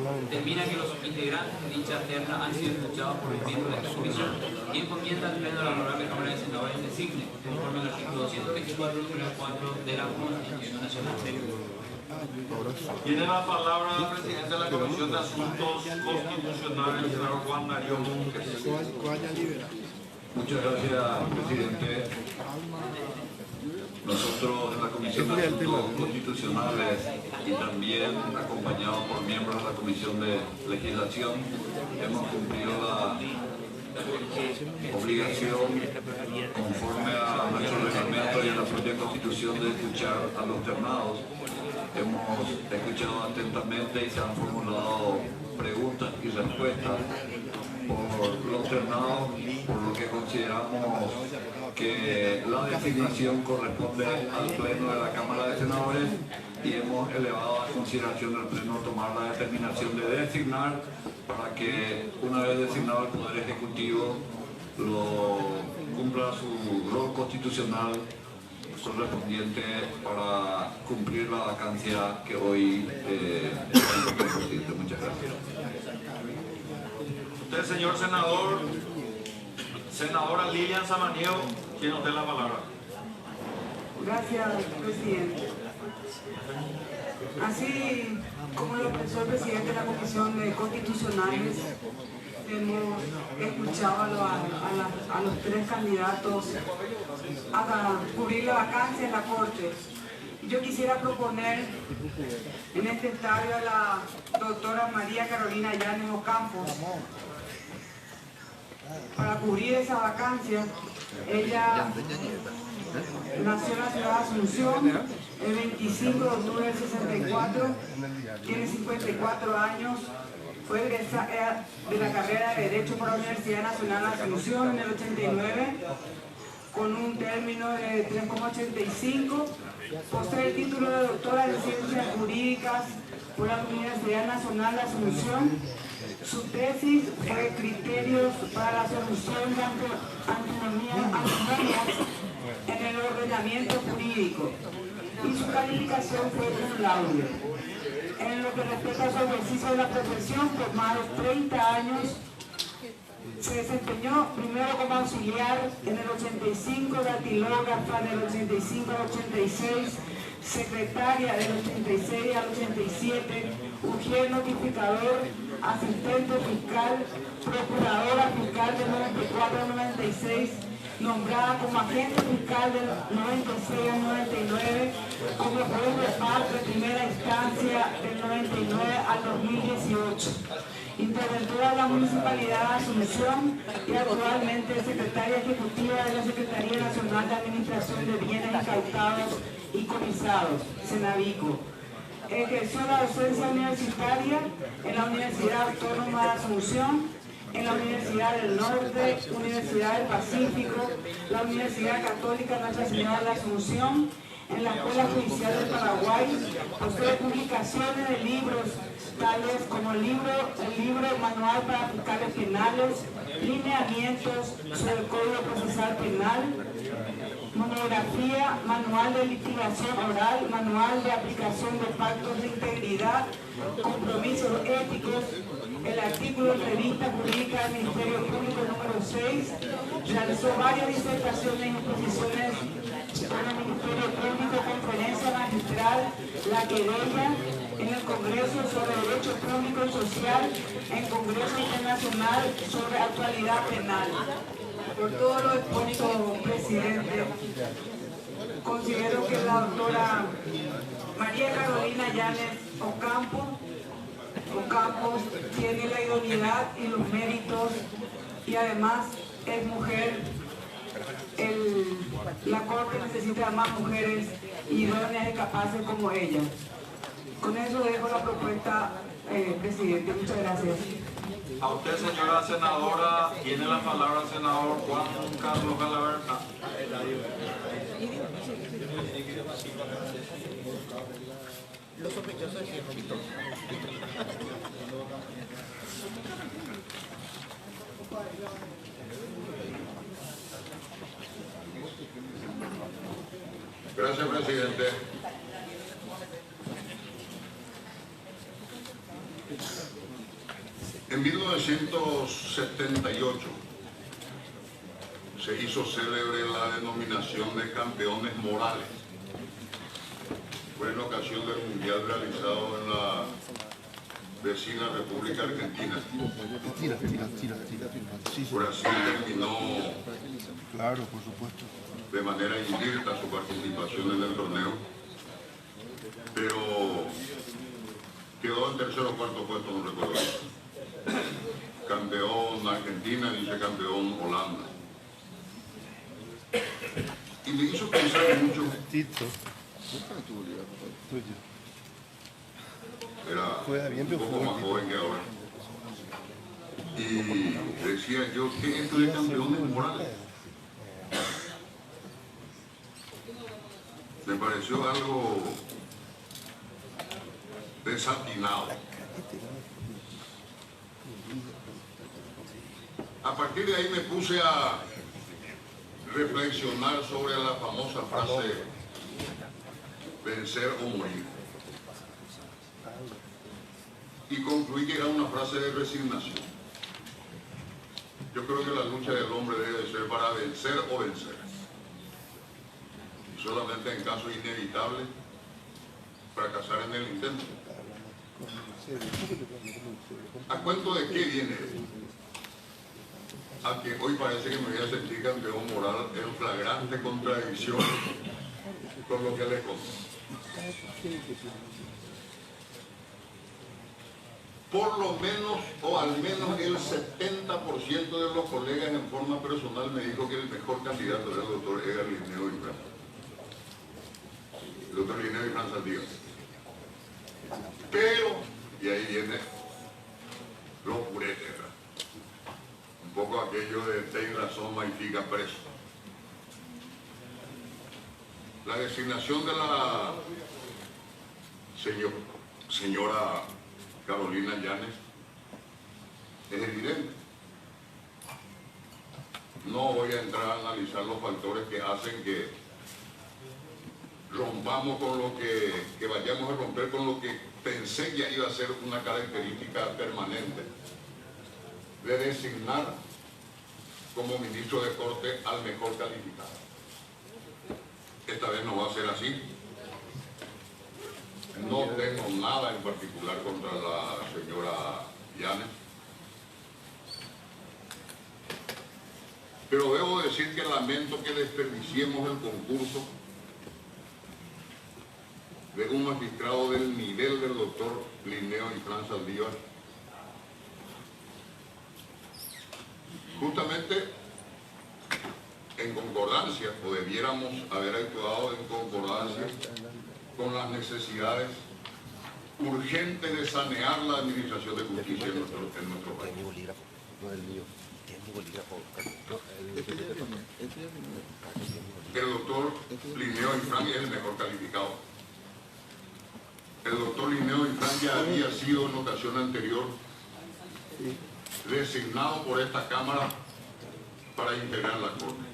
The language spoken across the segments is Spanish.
Determina que los integrantes de dicha terna han sido escuchados por los miembros de esta comisión y encomienda al Pleno de la Honorable Cámara de Senadores designe, conforme al artículo 224, número 4 de la Constitución Nacional. Tiene la palabra el presidente de la Comisión de Asuntos Constitucionales, el senador Juan Darío Montes. Muchas gracias, presidente. Nosotros en la Comisión de Asuntos Constitucionales y también acompañados por miembros de la Comisión de Legislación hemos cumplido la obligación conforme a nuestro reglamento y a la propia Constitución de escuchar a los ternados. Hemos escuchado atentamente y se han formulado preguntas y respuestas por los ternados, por lo que consideramos que la designación corresponde al Pleno de la Cámara de Senadores y hemos elevado a consideración del Pleno tomar la determinación de designar para que una vez designado el Poder Ejecutivo cumpla su rol constitucional correspondiente para cumplir la vacancia que hoy está el presidente. Muchas gracias. Usted, señor senador, senadora Lilian Samaniego, tiene usted la palabra. Gracias, presidente. Así como lo pensó el presidente de la Comisión de Constitucionales, hemos escuchado a los tres candidatos a cubrir la vacancia en la Corte. Yo quisiera proponer en este estadio a la doctora María Carolina Llanes Ocampos para cubrir esa vacancia. Ella nació en la ciudad de Asunción el 25 de octubre del 64, tiene 54 años, fue egresada de la carrera de Derecho por la Universidad Nacional de Asunción en el 89, con un término de 3,85, posee el título de doctora en Ciencias Jurídicas por la Universidad Nacional de Asunción. Su tesis fue Criterios para la solución de antinomías en el ordenamiento jurídico y su calificación fue cum laude. En lo que respecta a su ejercicio de la profesión, por más de 30 años, se desempeñó primero como auxiliar en el 85, datilógrafa del 85 al 86, secretaria del 86 al 87, ujier notificador, asistente fiscal, procuradora fiscal del 94 al 96, nombrada como agente fiscal del 96 al 99, como juez de paz de primera instancia del 99 al 2018. Interventora de la Municipalidad de Asunción y actualmente secretaria ejecutiva de la Secretaría Nacional de Administración de Bienes Incautados y Comisados, Senavico. Ejerció la docencia universitaria en la Universidad Autónoma de Asunción, en la Universidad del Norte, Universidad del Pacífico, la Universidad Católica Nuestra Señora de la Asunción, en la Escuela Judicial del Paraguay. Posee publicaciones de libros tales como el libro Manual para Fiscales Penales, Lineamientos sobre el Código Procesal Penal, monografía, Manual de Litigación Oral, Manual de Aplicación de Pactos de Integridad, Compromisos Éticos, el artículo de Revista Jurídica del Ministerio Público número 6, realizó varias disertaciones y exposiciones con el Ministerio Público, conferencia magistral, la querella, en el Congreso sobre Derecho Público y Social, en Congreso Internacional sobre Actualidad Penal. Por todo lo expuesto, presidente, considero que la doctora María Carolina Llanes Ocampos tiene la idoneidad y los méritos y además es mujer. La Corte necesita más mujeres idóneas y capaces como ella. Con eso dejo la propuesta, presidente. Muchas gracias. A usted, señora senadora, tiene la palabra el senador Juan Carlos Galarza. Los sospechosos de Gracias, presidente. En 1978 se hizo célebre la denominación de campeones morales. Fue en ocasión del mundial realizado en la vecina República Argentina. Brasil terminó, claro, por supuesto, de manera invicta su participación en el torneo, pero quedó en tercer o cuarto puesto, no recuerdo. Campeón Argentina, vicecampeón Holanda. Y me hizo pensar mucho. Era un poco más joven que ahora. Y decía yo, ¿qué es esto de campeones morales? Me pareció algo desatinado. A partir de ahí me puse a reflexionar sobre la famosa frase vencer o morir. Y concluí que era una frase de resignación. Yo creo que la lucha del hombre debe ser para vencer o vencer. Y solamente en caso inevitable fracasar en el intento. ¿A cuento de qué viene esto? A que hoy parece que me voy a sentir campeón moral en flagrante contradicción con lo que le conté. Por lo menos, o al menos el 70% de los colegas en forma personal me dijo que el mejor candidato era el doctor Edgar Linneo y Fran. El doctor Linneo y Fran Saldívar. Pero, y ahí viene los puretes, ¿verdad? Un poco aquello de ten razón, maifica preso. La designación de la señora Carolina Yáñez es evidente. No voy a entrar a analizar los factores que hacen que rompamos con lo que vayamos a romper con lo que pensé que iba a ser una característica permanente de designar como ministro de Corte al mejor calificado. Esta vez no va a ser así. No tengo nada en particular contra la señora Yáñez, pero debo decir que lamento que desperdiciemos el concurso de un magistrado del nivel del doctor Linneo y Fran Saldívar, justamente en concordancia, o debiéramos haber actuado en concordancia con las necesidades urgentes de sanear la administración de justicia en nuestro país. El doctor Linneo y Fran es el mejor calificado. El doctor Linneo y Fran ya había sido en ocasión anterior designado por esta Cámara para integrar la Corte.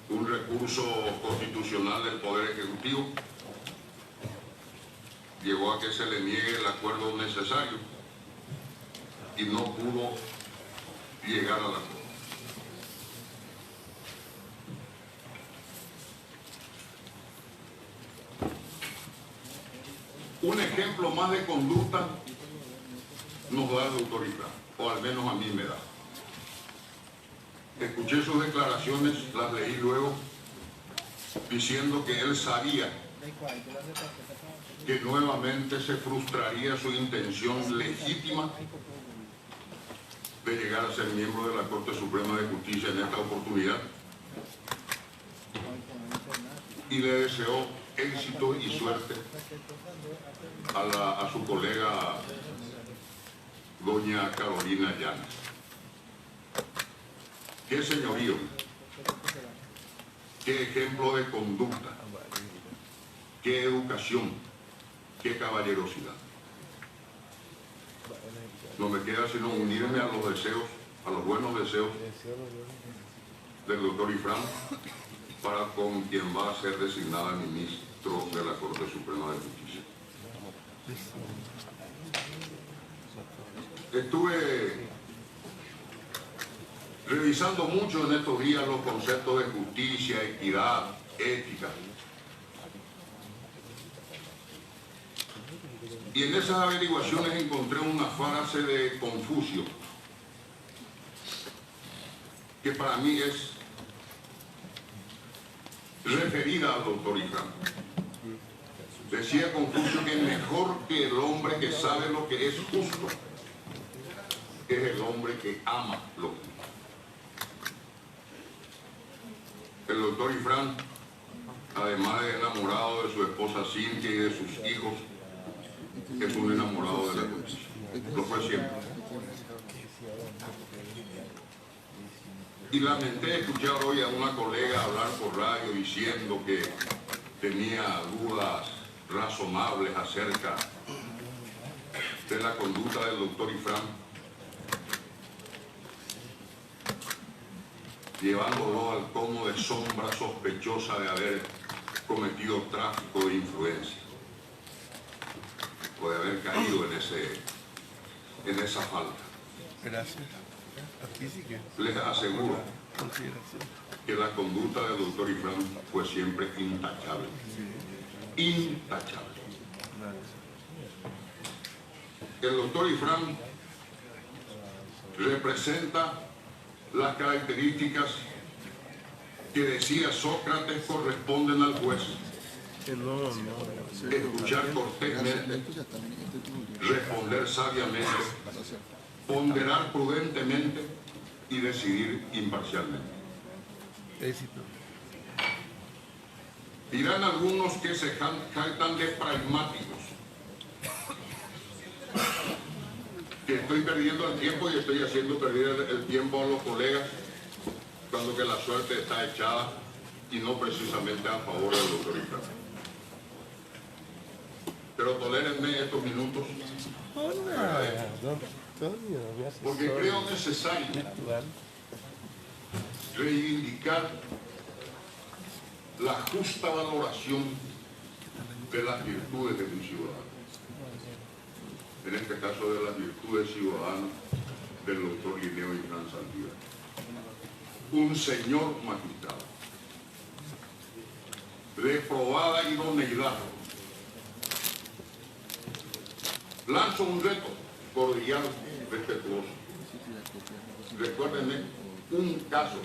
Un recurso constitucional del Poder Ejecutivo llevó a que se le niegue el acuerdo necesario y no pudo llegar al acuerdo. Un ejemplo más de conducta nos da el doctor Ifrán, o al menos a mí me da. Escuché sus declaraciones, las leí luego, diciendo que él sabía que nuevamente se frustraría su intención legítima de llegar a ser miembro de la Corte Suprema de Justicia en esta oportunidad, y le deseó éxito y suerte a su colega doña Carolina Yáñez. Qué señorío, qué ejemplo de conducta, qué educación, qué caballerosidad. No me queda sino unirme a los deseos, a los buenos deseos del doctor Ifrán para con quien va a ser designada ministro de la Corte Suprema de Justicia. Estuve revisando mucho en estos días los conceptos de justicia, equidad, ética. Y en esas averiguaciones encontré una frase de Confucio, que para mí es referida al doctor Ifrán. Decía Confucio que mejor que el hombre que sabe lo que es justo es el hombre que ama lo justo. El doctor Ifrán, además de enamorado de su esposa Cintia y de sus hijos, es un enamorado de la justicia. Lo fue siempre. Y lamenté escuchar hoy a una colega hablar por radio diciendo que tenía dudas razonables acerca de la conducta del doctor Ifrán, llevándolo al tono de sombra sospechosa de haber cometido tráfico de influencia, o de haber caído en esa falta. Gracias. Aquí sí que. Les aseguro Consideración. que la conducta del doctor Ifrán fue siempre intachable. Intachable. El doctor Ifrán representa las características que decía Sócrates corresponden al juez: escuchar cortésmente, responder sabiamente, ponderar prudentemente y decidir imparcialmente. Éxito. Dirán algunos que se jactan de pragmáticos, que estoy perdiendo el tiempo y estoy haciendo perder el tiempo a los colegas, cuando que la suerte está echada y no precisamente a favor del doctor Ifrán. Pero tolérenme estos minutos, porque creo necesario reivindicar la justa valoración de las virtudes de un ciudadano. En este caso, de las virtudes ciudadanas del doctor Linneo Ifrán Saldívar. Un señor magistrado de probada idoneidad. Lanzo un reto cordial, respetuoso. Recuérdenme un caso,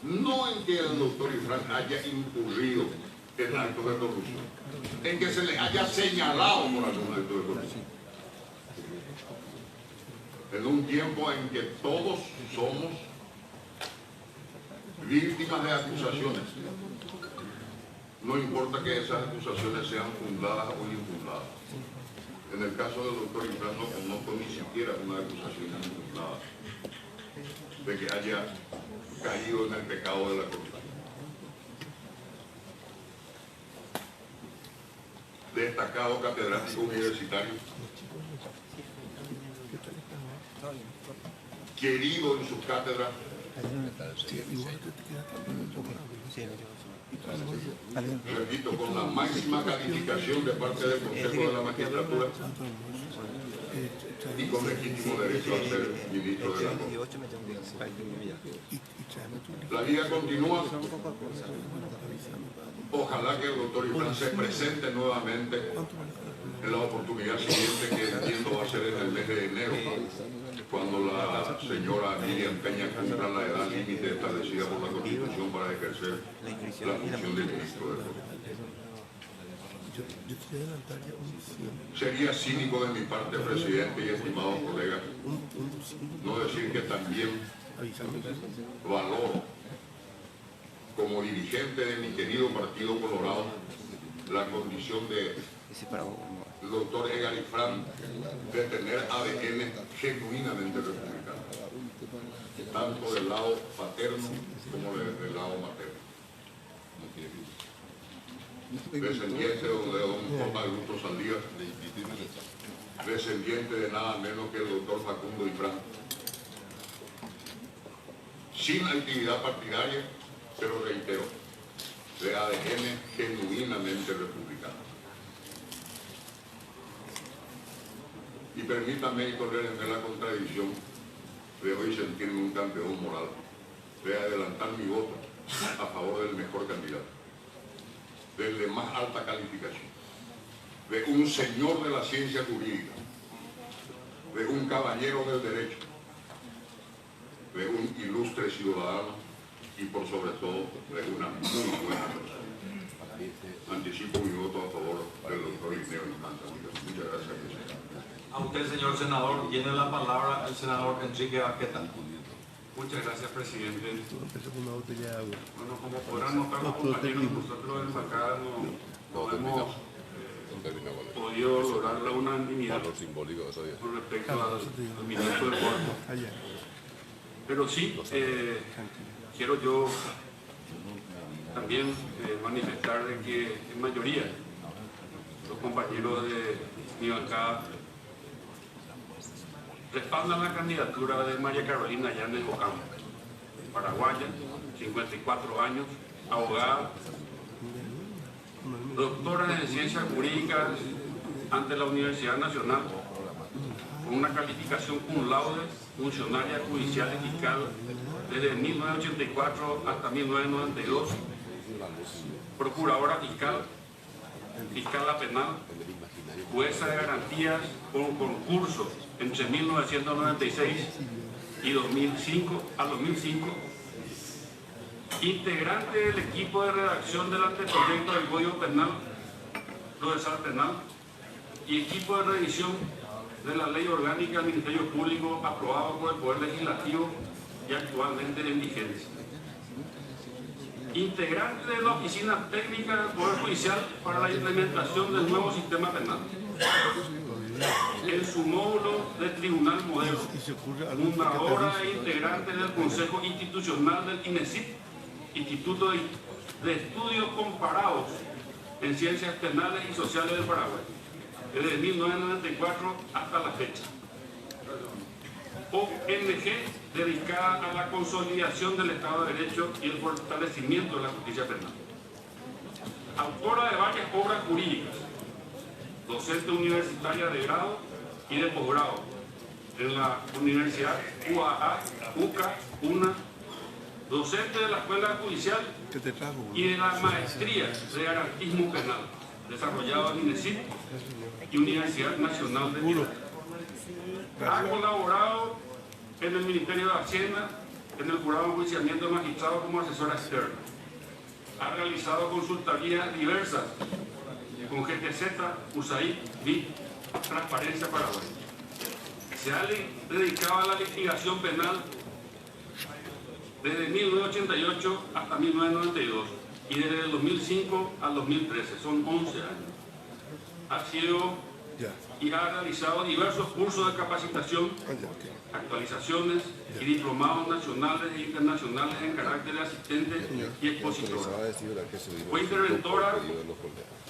no en que el doctor Ifrán haya incurrido en actos de corrupción, en que se le haya señalado por algún acto de corrupción. En un tiempo en que todos somos víctimas de acusaciones, no importa que esas acusaciones sean fundadas o infundadas. En el caso del doctor Ifrán no conozco ni siquiera una acusación infundada de que haya caído en el pecado de la corrupción. Destacado catedrático universitario, querido en sus cátedras, repito, con la máxima calificación de parte del Consejo de la Magistratura y con legítimo derecho a ser ministro de la Corte. La vida continúa. Ojalá que el doctor Ifrán se presente nuevamente en la oportunidad siguiente, que entiendo va a ser en el mes de enero, cuando la señora Miriam Peña cumpla la edad límite establecida por la Constitución para ejercer la función de ministro de Corte. Sería cínico de mi parte, presidente y estimados colegas, no decir que también valoro, como dirigente de mi querido Partido Colorado, la condición de el doctor Edgar Ifrán de tener ADN genuinamente republicano, tanto del lado paterno como del lado materno. Descendiente de don Juan Augusto Saldívar, descendiente de nada menos que el doctor Facundo Ifrán, sin actividad partidaria, pero reitero, de ADN genuinamente republicano. Y permítame, y correrme la contradicción de hoy sentirme un campeón moral, de adelantar mi voto a favor del mejor candidato, del de más alta calificación, de un señor de la ciencia jurídica, de un caballero del derecho, de un ilustre ciudadano y por sobre todo de una muy buena persona. Anticipo mi voto a favor del doctor Igneo Infante. Muchas gracias, presidente. A usted, señor senador, tiene la palabra el senador Enrique Baqueta. Muchas gracias, presidente. Empezó con una botella de agua. Bueno, como podrán notar los compañeros, nosotros en bancada no hemos podido lograr la unanimidad con respecto al ministro del Puerto. Allá. Pero sí, quiero yo también manifestar de que en mayoría los compañeros de mi bancada respaldan la candidatura de María Carolina Llanes Ocampo, paraguaya, 54 años, abogada, doctora en Ciencias Jurídicas ante la Universidad Nacional, con una calificación cum laude, funcionaria judicial y fiscal desde 1984 hasta 1992, procuradora fiscal, fiscal penal, jueza de garantías con concurso entre 1996 y 2005 a 2005, integrante del equipo de redacción del anteproyecto del Código Penal, procesal penal, y equipo de revisión de la Ley Orgánica del Ministerio Público aprobado por el Poder Legislativo y actualmente en vigencia. Integrante de la Oficina Técnica del Poder Judicial para la implementación del nuevo sistema penal. En su módulo de Tribunal Modelo, fundadora e integrante del Consejo Institucional del INESIP, Instituto de Estudios Comparados en Ciencias Penales y Sociales del Paraguay, desde 1994 hasta la fecha. ONG dedicada a la consolidación del Estado de Derecho y el fortalecimiento de la justicia penal. Autora de varias obras jurídicas, docente universitaria de grado y de posgrado en la Universidad UAA, UCA, UNA, docente de la Escuela Judicial y de la Maestría de Garantismo Penal, desarrollado en INESIP y Universidad Nacional de Pilar. Ha colaborado en el Ministerio de Hacienda, en el Jurado de Enjuiciamiento de Magistrados como asesora externa. Ha realizado consultorías diversas con GTZ, USAID, BID, Transparencia Paraguay. Se ha dedicado a la litigación penal desde 1988 hasta 1992 y desde el 2005 al 2013, son 11 años. Ha sido y ha realizado diversos cursos de capacitación, actualizaciones y diplomados nacionales e internacionales en carácter de asistente y expositora. Fue interventora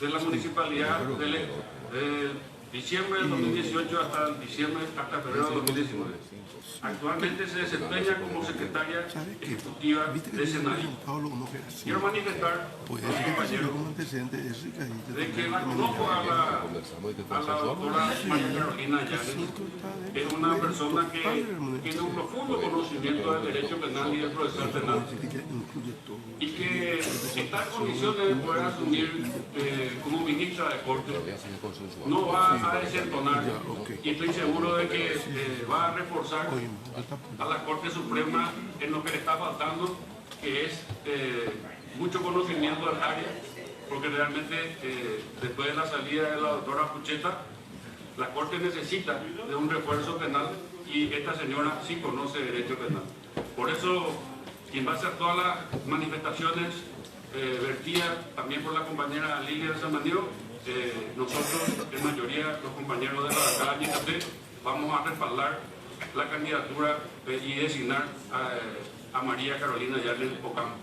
de la municipalidad de diciembre del 2018 hasta febrero del 2019. Actualmente se desempeña como secretaria ejecutiva de Senai. Quiero manifestar a los compañeros de que la conozco a la doctora María Carolina Llanes. Es una persona que tiene un profundo conocimiento del derecho penal y del procesal penal y que está en condiciones de poder asumir como ministra de Corte. No va a desentonar y estoy seguro de que va a reforzar a la Corte Suprema en lo que le está faltando, que es mucho conocimiento del área, porque realmente después de la salida de la doctora Pucheta, la Corte necesita de un refuerzo penal y esta señora sí conoce derecho penal. Por eso, en base a todas las manifestaciones vertidas también por la compañera Lilia Samaniego, nosotros, en mayoría, los compañeros de la bancada YTP, vamos a respaldar la candidatura y designar a María Carolina Llanes Ocampo,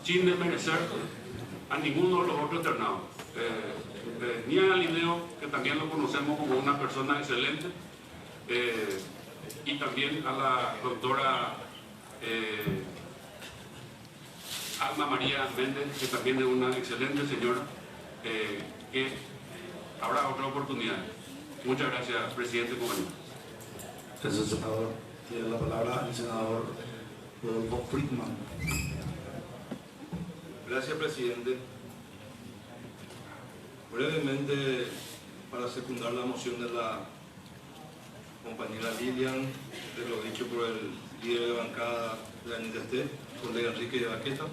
sin desmerecer a ninguno de los otros ternados, ni a Igneo, que también lo conocemos como una persona excelente, y también a la doctora Alma María Méndez, que también es una excelente señora, que habrá otra oportunidad. Muchas gracias, presidente y compañeros. Gracias, senador. Tiene la palabra el senador Rodolfo Friedman. Gracias, presidente. Brevemente, para secundar la moción de la compañera Lilian, de lo dicho por el líder de bancada de la NTT, colega Enrique de Baqueta.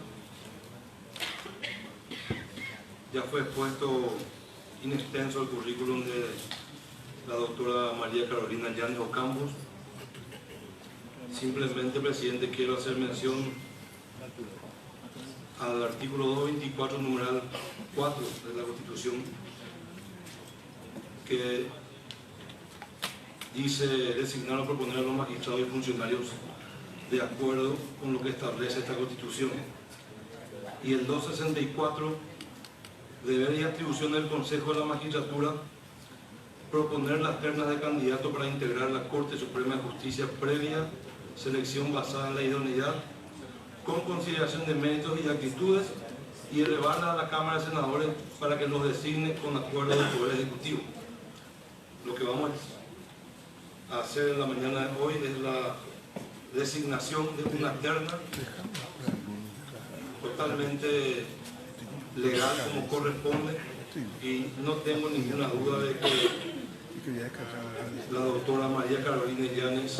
Ya fue expuesto in extenso el currículum de la doctora María Carolina Llanes Ocampos. Simplemente, presidente, quiero hacer mención al artículo 224, numeral 4 de la Constitución, que dice designar o proponer a los magistrados y funcionarios de acuerdo con lo que establece esta Constitución. Y el 264, deber y atribución del Consejo de la Magistratura proponer las ternas de candidatos para integrar la Corte Suprema de Justicia previa selección basada en la idoneidad, con consideración de méritos y actitudes, y elevarla a la Cámara de Senadores para que los designe con acuerdo del Poder Ejecutivo. Lo que vamos a hacer en la mañana de hoy es la designación de una terna totalmente legal como corresponde, y no tengo ninguna duda de que la doctora María Carolina Llanes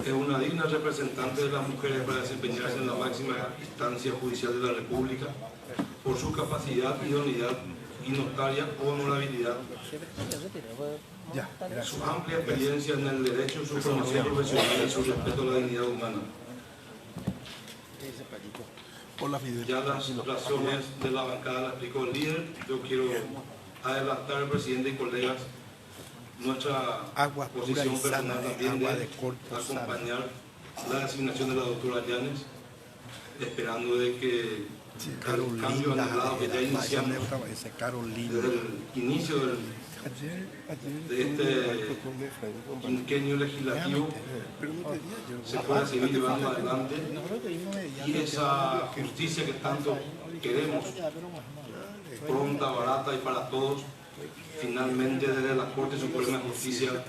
es una digna representante de las mujeres para desempeñarse en la máxima instancia judicial de la República por su capacidad, idoneidad y notaria honorabilidad, su amplia experiencia en el derecho, su formación profesional y su respeto a la dignidad humana. Ya las razones de la bancada las explicó el líder. Yo quiero adelantar, presidente y colegas, nuestra posición personal también de acompañar la designación de la doctora Llanes, esperando de que el cambio anhelado que ya iniciamos desde el inicio de este quinquenio legislativo se pueda seguir llevando adelante, y esa justicia que tanto queremos, pronta, barata y para todos, finalmente desde la Corte Suprema de Justicia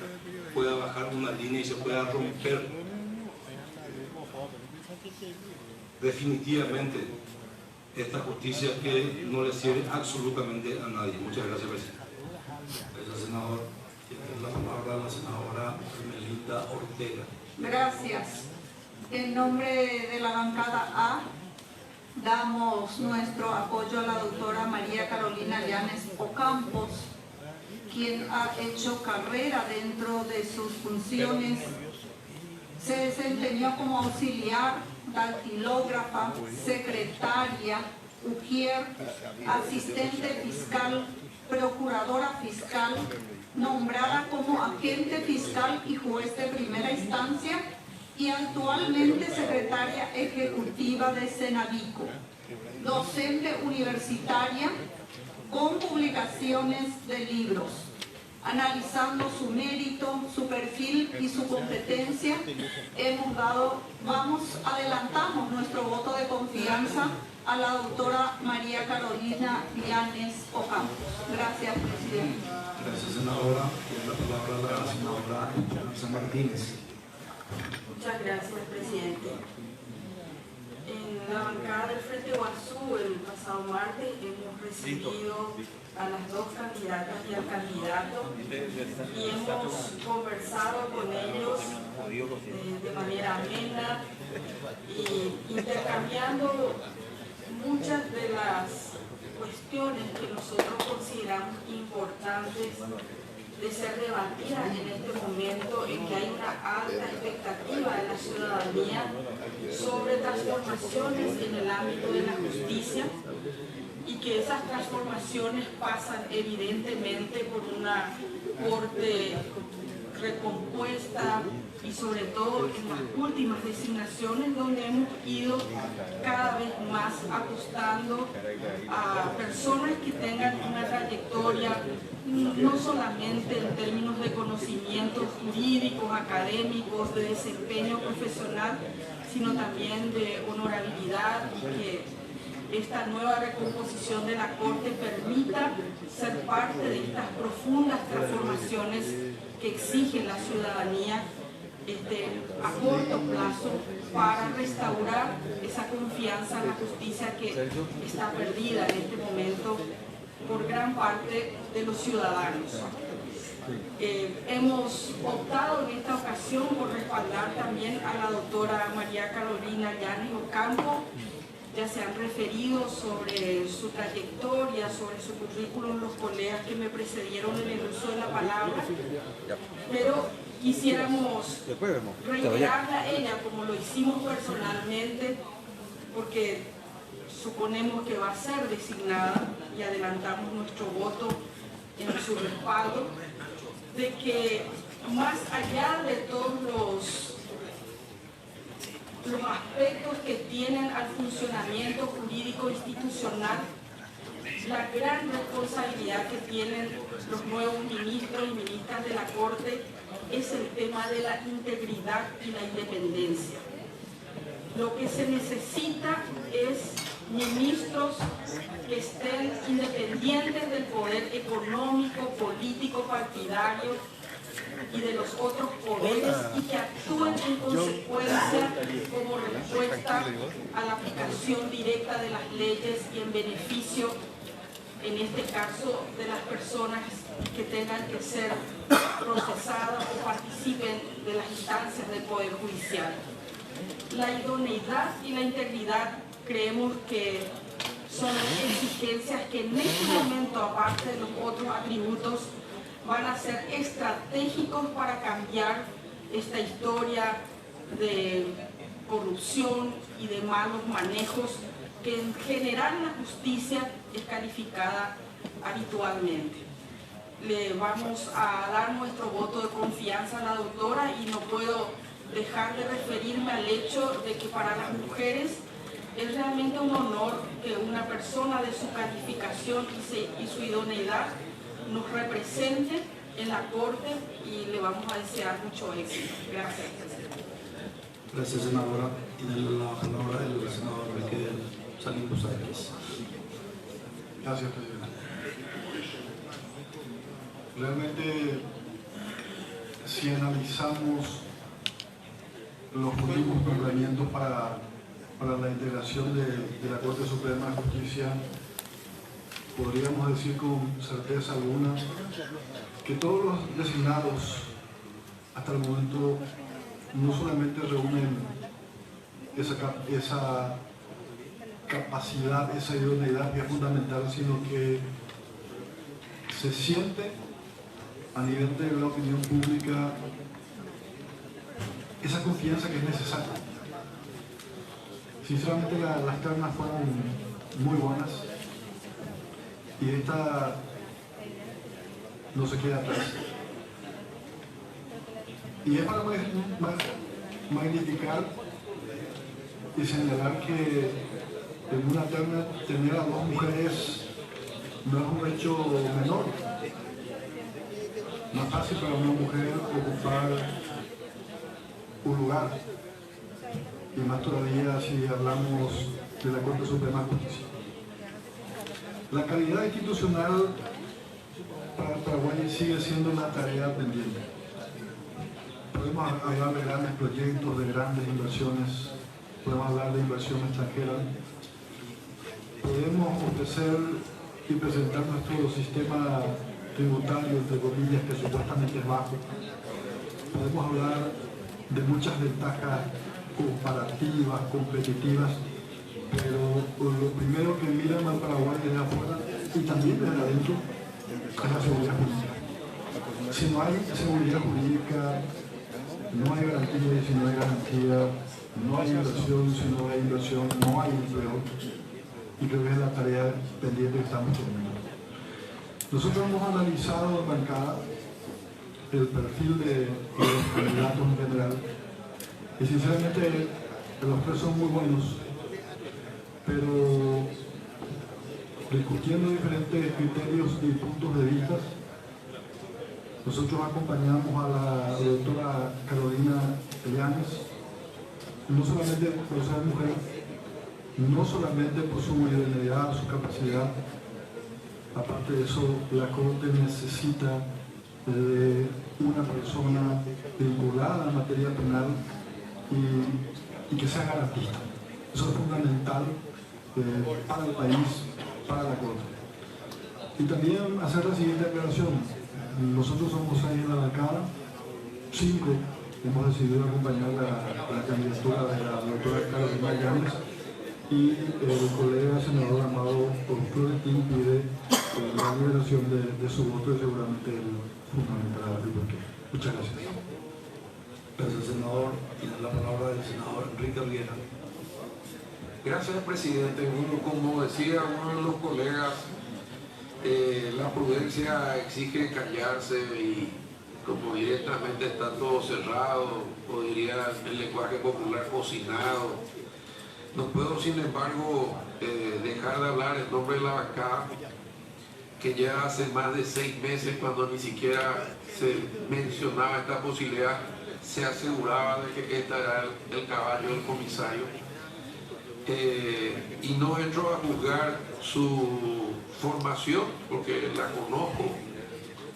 pueda bajar una línea y se pueda romper definitivamente esta justicia que no le sirve absolutamente a nadie. Muchas gracias, presidente. Gracias, senador. Tiene la palabra la senadora Melinda Ortega. Gracias. En nombre de la bancada A, damos nuestro apoyo a la doctora María Carolina Llanes Ocampos, quien ha hecho carrera dentro de sus funciones. Se desempeñó como auxiliar, dactilógrafa, secretaria, ujier, asistente fiscal, procuradora fiscal, nombrada como agente fiscal y juez de primera instancia, y actualmente secretaria ejecutiva de Senavico, docente universitaria con publicaciones de libros. Analizando su mérito, su perfil y su competencia, adelantamos nuestro voto de confianza a la doctora María Carolina Llanes Ocampos. Gracias, presidente. Gracias, senadora. Tiene la palabra la senadora San Martínez. Muchas gracias, presidente. En la bancada del Frente Guazú, el pasado martes, hemos recibido a las dos candidatas y al candidato, y hemos conversado con ellos de manera amena y intercambiando muchas de las cuestiones que nosotros consideramos importantes de ser debatidas en este momento en que hay una alta expectativa de la ciudadanía sobre transformaciones en el ámbito de la justicia, y que esas transformaciones pasan evidentemente por una corte recompuesta, y sobre todo en las últimas designaciones, donde hemos ido cada vez más apostando a personas que tengan una trayectoria no solamente en términos de conocimientos jurídicos, académicos, de desempeño profesional, sino también de honorabilidad, y que esta nueva recomposición de la Corte permita ser parte de estas profundas transformaciones que exige la ciudadanía a corto plazo para restaurar esa confianza en la justicia que está perdida en este momento por gran parte de los ciudadanos. Hemos optado en esta ocasión por respaldar también a la doctora María Carolina Llanes Ocampo. Ya se han referido sobre su trayectoria, sobre su currículum los colegas que me precedieron en el uso de la palabra, pero quisiéramos reiterarla a ella como lo hicimos personalmente, porque suponemos que va a ser designada y adelantamos nuestro voto en su respaldo, de que más allá de todos los aspectos que tienen al funcionamiento jurídico institucional, la gran responsabilidad que tienen los nuevos ministros y ministras de la Corte es el tema de la integridad y la independencia. Lo que se necesita es ministros que estén independientes del poder económico, político, partidario y de los otros poderes, y que actúen en consecuencia como respuesta a la aplicación directa de las leyes y en beneficio, en este caso, de las personas que tengan que ser procesadas o participen de las instancias del Poder Judicial. La idoneidad y la integridad creemos que son exigencias que en este momento, aparte de los otros atributos, van a ser estratégicos para cambiar esta historia de corrupción y de malos manejos que en general la justicia es calificada habitualmente. Le vamos a dar nuestro voto de confianza a la doctora y no puedo dejar de referirme al hecho de que para las mujeres es realmente un honor que una persona de su calificación y su idoneidad nos represente en la Corte, y le vamos a desear mucho éxito. Gracias. Gracias, senadora. Tiene la palabra el senador Miguel Salim Busarques. Gracias, presidente. Realmente, si analizamos los últimos nombramientos para la integración de la Corte Suprema de Justicia, podríamos decir con certeza alguna que todos los designados hasta el momento no solamente reúnen esa capacidad, esa idoneidad que es fundamental, sino que se siente a nivel de la opinión pública esa confianza que es necesaria. Sinceramente las ternas fueron muy buenas y esta no se queda atrás. Y es para magnificar y señalar que en una terna tener a dos mujeres no es un hecho menor. No es fácil para una mujer ocupar un lugar, y más todavía si hablamos de la Corte Suprema de Justicia. La calidad institucional para Paraguay sigue siendo una tarea pendiente. Podemos hablar de grandes proyectos, de grandes inversiones, podemos hablar de inversión extranjera, podemos ofrecer y presentar nuestro sistema tributario, entre comillas, que supuestamente es bajo. Podemos hablar de muchas ventajas comparativas, competitivas, pero lo primero que miran al Paraguay desde afuera y también desde adentro es la seguridad jurídica. Si no hay seguridad jurídica, no hay garantía, y si no hay garantía, no hay inversión, si no hay inversión, no hay empleo. Y creo que es la tarea pendiente que estamos teniendo. Nosotros hemos analizado en bancada el perfil de los candidatos en general, y sinceramente los tres son muy buenos, pero discutiendo diferentes criterios y puntos de vista, nosotros acompañamos a la doctora Carolina Llanes, no solamente por ser mujer, no solamente por su idoneidad, su capacidad. Aparte de eso, la Corte necesita de una persona vinculada a la materia penal y que sea garantista. Eso es fundamental para el país, para la Corte. Y también hacer la siguiente aclaración. Nosotros somos 6 en la bancada, 5 hemos decidido acompañar la candidatura de la doctora Carolina Llanes, y el colega senador Amado Florentín pide la liberación de su voto, y seguramente él fundamentará el porqué. Muchas gracias. Gracias, senador. Tiene la palabra el senador Enrique Riera. Gracias, presidente. Como decía uno de los colegas, la prudencia exige callarse y como directamente está todo cerrado, o diría el lenguaje popular, cocinado. No puedo, sin embargo, dejar de hablar en nombre de la bancada, que ya hace más de 6 meses, cuando ni siquiera se mencionaba esta posibilidad, se aseguraba de que este era el caballo del comisario. Y no entro a juzgar su formación, porque la conozco,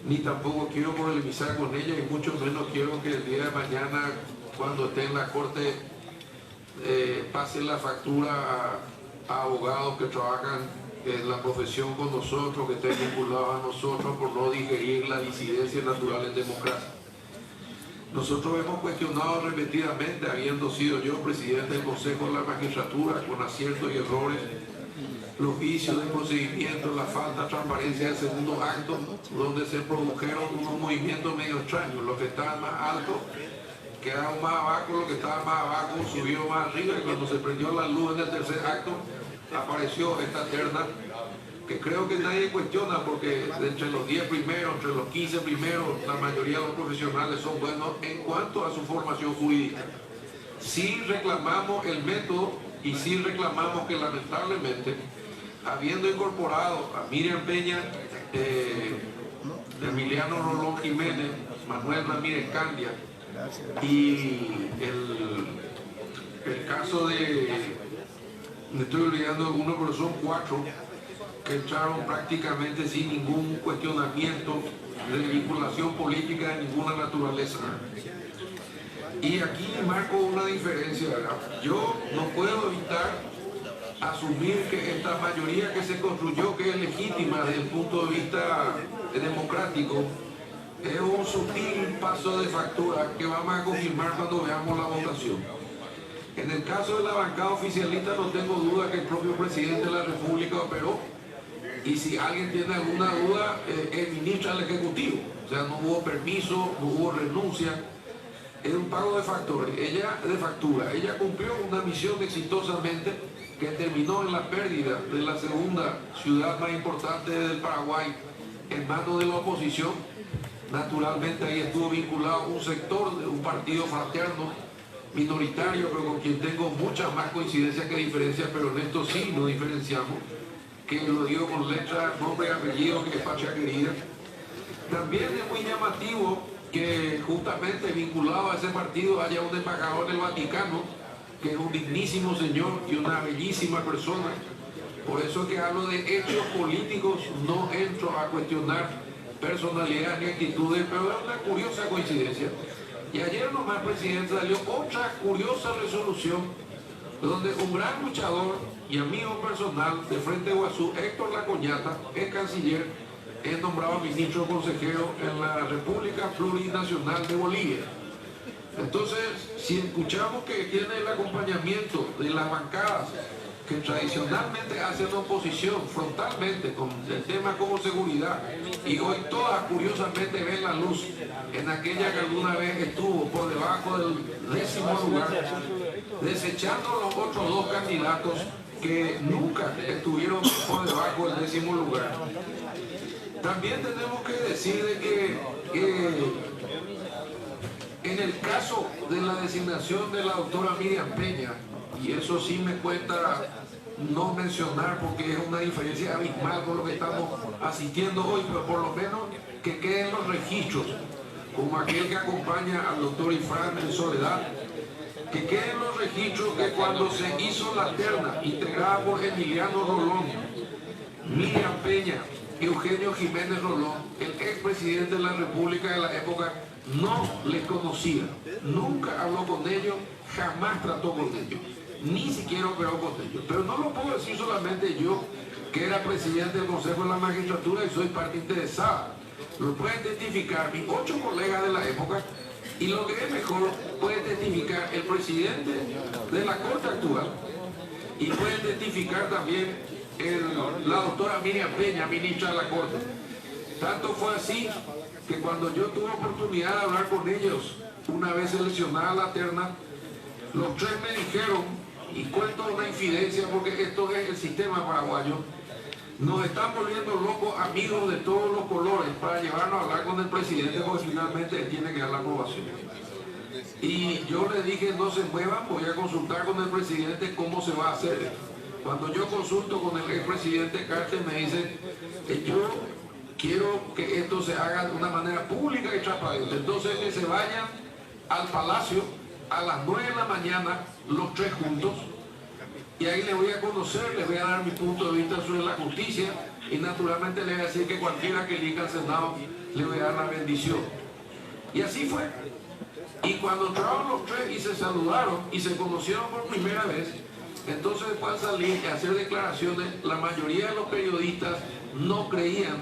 ni tampoco quiero polemizar con ella, y mucho menos quiero que el día de mañana, cuando esté en la Corte, pase la factura a abogados que trabajan en la profesión con nosotros, que estén vinculados a nosotros por no digerir la disidencia natural en democracia. Nosotros hemos cuestionado repetidamente, habiendo sido yo presidente del Consejo de la Magistratura, con aciertos y errores, los vicios del procedimiento, la falta de transparencia del segundo acto, donde se produjeron unos movimientos medio extraños. Los que estaban más altos quedaron más abajo, los que estaban más abajo subió más arriba, y cuando se prendió la luz en el tercer acto apareció esta terna que creo que nadie cuestiona, porque entre los 10 primeros, entre los 15 primeros, la mayoría de los profesionales son buenos en cuanto a su formación jurídica. Sí reclamamos el método, y sí reclamamos que lamentablemente, habiendo incorporado a Miriam Peña, Emiliano Rolón Jiménez, Manuel Ramírez Candia, y el caso me estoy olvidando de uno, pero son 4 que entraron prácticamente sin ningún cuestionamiento de vinculación política de ninguna naturaleza. Y aquí marco una diferencia, ¿verdad? Yo no puedo evitar asumir que esta mayoría que se construyó, que es legítima desde el punto de vista democrático, es un sutil paso de factura que vamos a confirmar cuando veamos la votación. En el caso de la bancada oficialista no tengo duda que el propio presidente de la República operó, y si alguien tiene alguna duda, el ministro del Ejecutivo. O sea, no hubo permiso, no hubo renuncia, es un pago de factura. Ella cumplió una misión exitosamente que terminó en la pérdida de la segunda ciudad más importante del Paraguay en manos de la oposición. Naturalmente ahí estuvo vinculado un sector de un partido fraterno, minoritario, pero con quien tengo muchas más coincidencias que diferencias, pero en esto sí nos diferenciamos, que lo digo con letra, nombre y apellido, que es Patria Querida. También es muy llamativo que justamente vinculado a ese partido haya un embajador del Vaticano, que es un dignísimo señor y una bellísima persona. Por eso que hablo de hechos políticos, no entro a cuestionar personalidades ni actitudes, pero es una curiosa coincidencia. Y ayer nomás, presidente, salió otra curiosa resolución donde un gran luchador y amigo personal de Frente Guazú, Héctor Lacoñata, es canciller, es nombrado ministro consejero en la República Plurinacional de Bolivia. Entonces, si escuchamos que tiene el acompañamiento de las bancadas que tradicionalmente hacen oposición frontalmente con el tema como seguridad, y hoy todas curiosamente ven la luz en aquella que alguna vez estuvo por debajo del 10º lugar, desechando a los otros 2 candidatos que nunca estuvieron por debajo del 10º lugar. También tenemos que decir de que en el caso de la designación de la doctora Miriam Peña, y eso sí me cuesta no mencionar porque es una diferencia abismal con lo que estamos asistiendo hoy, pero por lo menos que queden los registros, como aquel que acompaña al doctor Ifrán en Soledad, que queden los registros que cuando se hizo la terna integrada por Emiliano Rolón, Miriam Peña, Eugenio Jiménez Rolón, el expresidente de la República de la época, no les conocía, nunca habló con ellos, jamás trató con ellos, ni siquiera operó con ellos. Pero no lo puedo decir solamente yo, que era presidente del Consejo de la Magistratura y soy parte interesada. Lo pueden testificar mis 8 colegas de la época, y lo que es mejor, puede testificar el presidente de la Corte actual, y puede testificar también la doctora Miriam Peña, ministra de la Corte. Tanto fue así que cuando yo tuve oportunidad de hablar con ellos, una vez seleccionada la terna, los 3 me dijeron, y cuento una infidencia porque esto es el sistema paraguayo, nos están volviendo locos amigos de todos los colores para llevarnos a hablar con el presidente porque finalmente él tiene que dar la aprobación. Y yo le dije, no se muevan, voy a consultar con el presidente cómo se va a hacer. Cuando yo consulto con el expresidente Carter me dice, yo quiero que esto se haga de una manera pública y transparente. Entonces que se vayan al Palacio a las 9 de la mañana, los 3 juntos, y ahí les voy a conocer, les voy a dar mi punto de vista sobre la justicia, y naturalmente les voy a decir que cualquiera que elija al Senado le voy a dar la bendición. Y así fue. Y cuando entraron los 3 y se saludaron y se conocieron por primera vez, entonces después de salir y hacer declaraciones, la mayoría de los periodistas no creían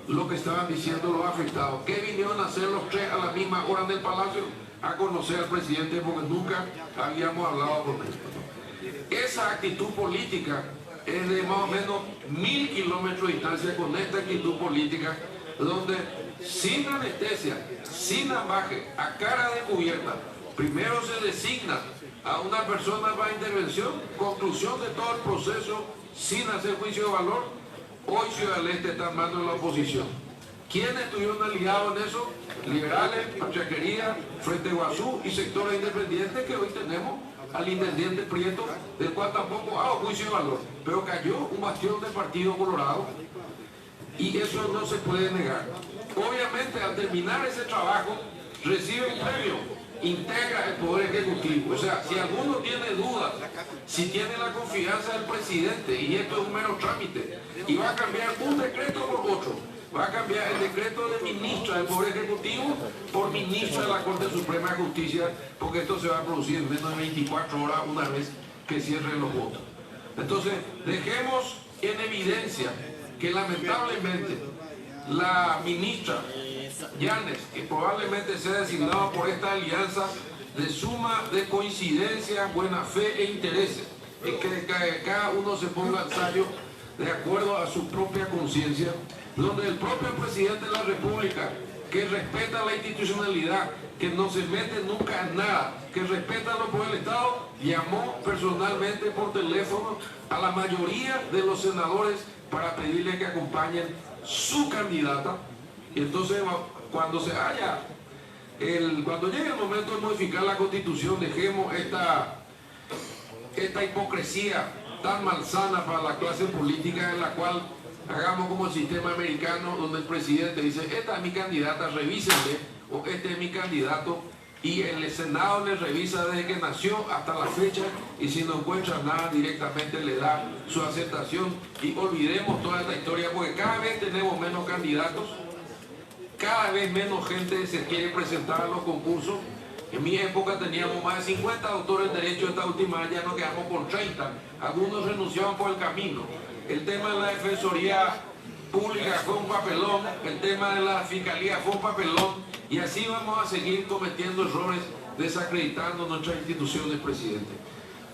lo que estaban diciendo los afectados. ¿Qué vinieron a hacer los 3 a la misma hora en el Palacio? A conocer al presidente porque nunca habíamos hablado con él. Esa actitud política es de más o menos 1000 kilómetros de distancia con esta actitud política donde sin anestesia, sin ambaje, a cara descubierta, primero se designa a una persona para intervención, conclusión de todo el proceso sin hacer juicio de valor. Hoy Ciudad del Este está en manos de la oposición. ¿Quiénes estuvieron aliados en eso? Liberales, Patria Querida, Frente Guazú y sectores independientes que hoy tenemos al intendente Prieto, del cual tampoco hago juicio de valor, pero cayó un bastión del Partido Colorado y eso no se puede negar. Obviamente al terminar ese trabajo recibe un premio, integra el Poder Ejecutivo. O sea, si alguno tiene dudas, si tiene la confianza del presidente, y esto es un mero trámite, y va a cambiar un decreto por otro, va a cambiar el decreto de ministra del Poder Ejecutivo por ministra de la Corte Suprema de Justicia, porque esto se va a producir en menos de 24 horas una vez que cierren los votos. Entonces, dejemos en evidencia que lamentablemente la ministra Llanes, que probablemente sea designado por esta alianza de suma de coincidencia, buena fe e intereses, y que cada uno se ponga al sallo de acuerdo a su propia conciencia, donde el propio presidente de la República, que respeta la institucionalidad, que no se mete nunca en nada, que respeta lo por el Estado, llamó personalmente por teléfono a la mayoría de los senadores para pedirle que acompañen su candidata. Y entonces cuando llegue el momento de modificar la Constitución, dejemos esta hipocresía tan malsana para la clase política, en la cual hagamos como el sistema americano, donde el presidente dice, esta es mi candidata, revísenle, o este es mi candidato, y el Senado le revisa desde que nació hasta la fecha, y si no encuentra nada directamente le da su aceptación. Y olvidemos toda esta historia, porque cada vez tenemos menos candidatos, cada vez menos gente se quiere presentar a los concursos. En mi época teníamos más de 50 doctores en Derecho, esta última ya nos quedamos con 30, algunos renunciaban por el camino. El tema de la Defensoría Pública fue un papelón, el tema de la Fiscalía fue un papelón, y así vamos a seguir cometiendo errores, desacreditando nuestras instituciones, presidente.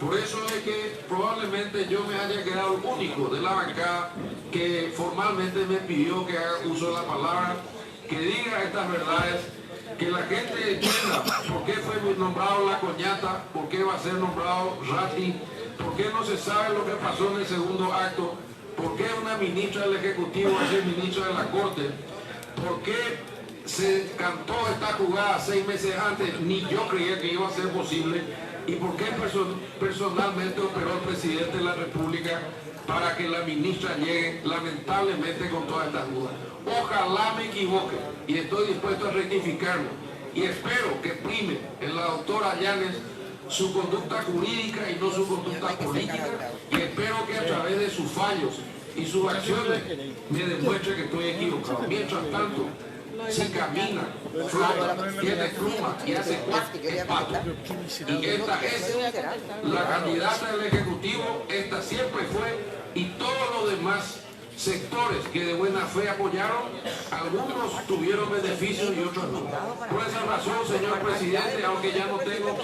Por eso es que probablemente yo me haya quedado el único de la bancada que formalmente me pidió que haga uso de la palabra, que diga estas verdades, que la gente entienda por qué fue nombrado La Coñata, por qué va a ser nombrado Ratti, por qué no se sabe lo que pasó en el segundo acto, por qué una ministra del Ejecutivo va a ser ministra de la Corte, por qué se cantó esta jugada 6 meses antes, ni yo creía que iba a ser posible, y por qué personalmente operó el presidente de la República para que la ministra llegue lamentablemente con todas estas dudas. Ojalá me equivoque y estoy dispuesto a rectificarlo, y espero que prime en la doctora Llanes su conducta jurídica y no su conducta política, y espero que a través de sus fallos y sus acciones me demuestre que estoy equivocado. Mientras tanto, si camina, flota, tiene pluma y hace cuac, es pato. Y esta es la candidata del Ejecutivo, esta siempre fue, y todos los demás sectores que de buena fe apoyaron, algunos tuvieron beneficios y otros no. Por esa razón, señor presidente, aunque ya no tengo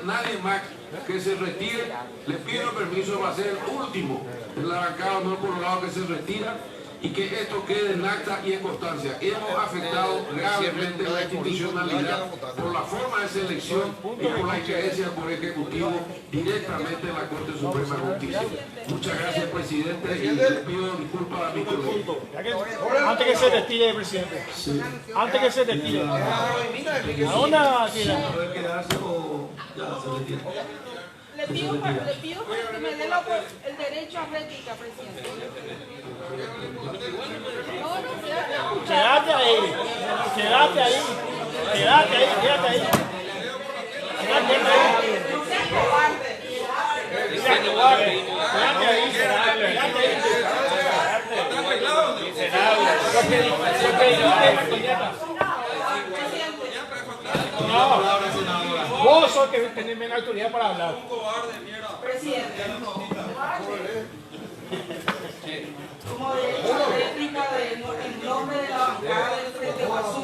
nadie más que se retire, le pido permiso, va a ser el último en la bancada Honor Colorado que se retira, y que esto quede en acta y en constancia. Hemos afectado gravemente la institucionalidad por la forma de selección y por la injerencia del Poder Ejecutivo directamente en la Corte Suprema de Justicia. Muchas gracias, presidente, y le pido disculpas a mi colega. Antes que se retire, presidente. Sí. Antes que se retire. ¿A dónde va a tirar? ¿Puede quedarse o ya se retira? Le pido que me dé el derecho a réplica, presidente. Quédate ahí. Quédate ahí. Quédate ahí. Quédate ahí. Quédate ahí. Quédate ahí. No, vos sos que tenés menos autoridad para hablar. Presidente, como derecho a réplica en nombre de la bancada del Frente Guazú,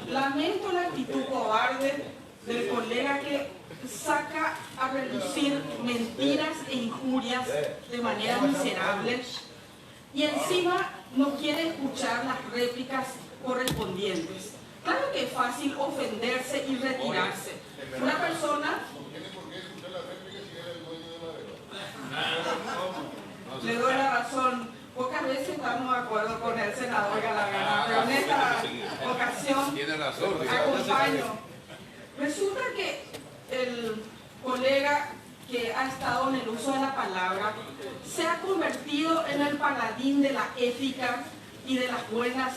lamento la actitud cobarde del colega que saca a relucir mentiras e injurias de manera miserable y encima no quiere escuchar las réplicas correspondientes. Claro que es fácil ofenderse y retirarse. Una persona... Le doy la razón. Pocas veces estamos de acuerdo con el senador Galagana, pero en esta ocasión acompaño. Resulta que el colega que ha estado en el uso de la palabra se ha convertido en el paladín de la ética y de las buenas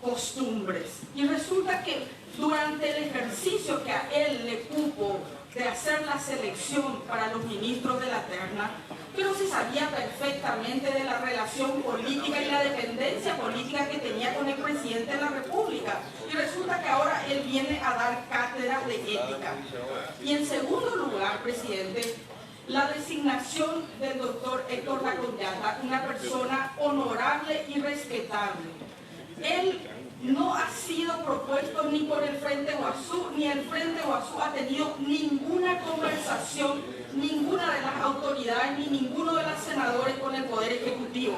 costumbres. Y resulta que durante el ejercicio que a él le cupo de hacer la selección para los ministros de la terna, pero se sabía perfectamente de la relación política y la dependencia política que tenía con el presidente de la República. Y resulta que ahora él viene a dar cátedra de ética. Y en segundo lugar, presidente, la designación del doctor Héctor Laconyata, una persona honorable y respetable. Él no ha sido propuesto ni por el Frente Guazú, ni el Frente Guazú ha tenido ninguna conversación, ninguna de las autoridades, ni ninguno de los senadores con el Poder Ejecutivo.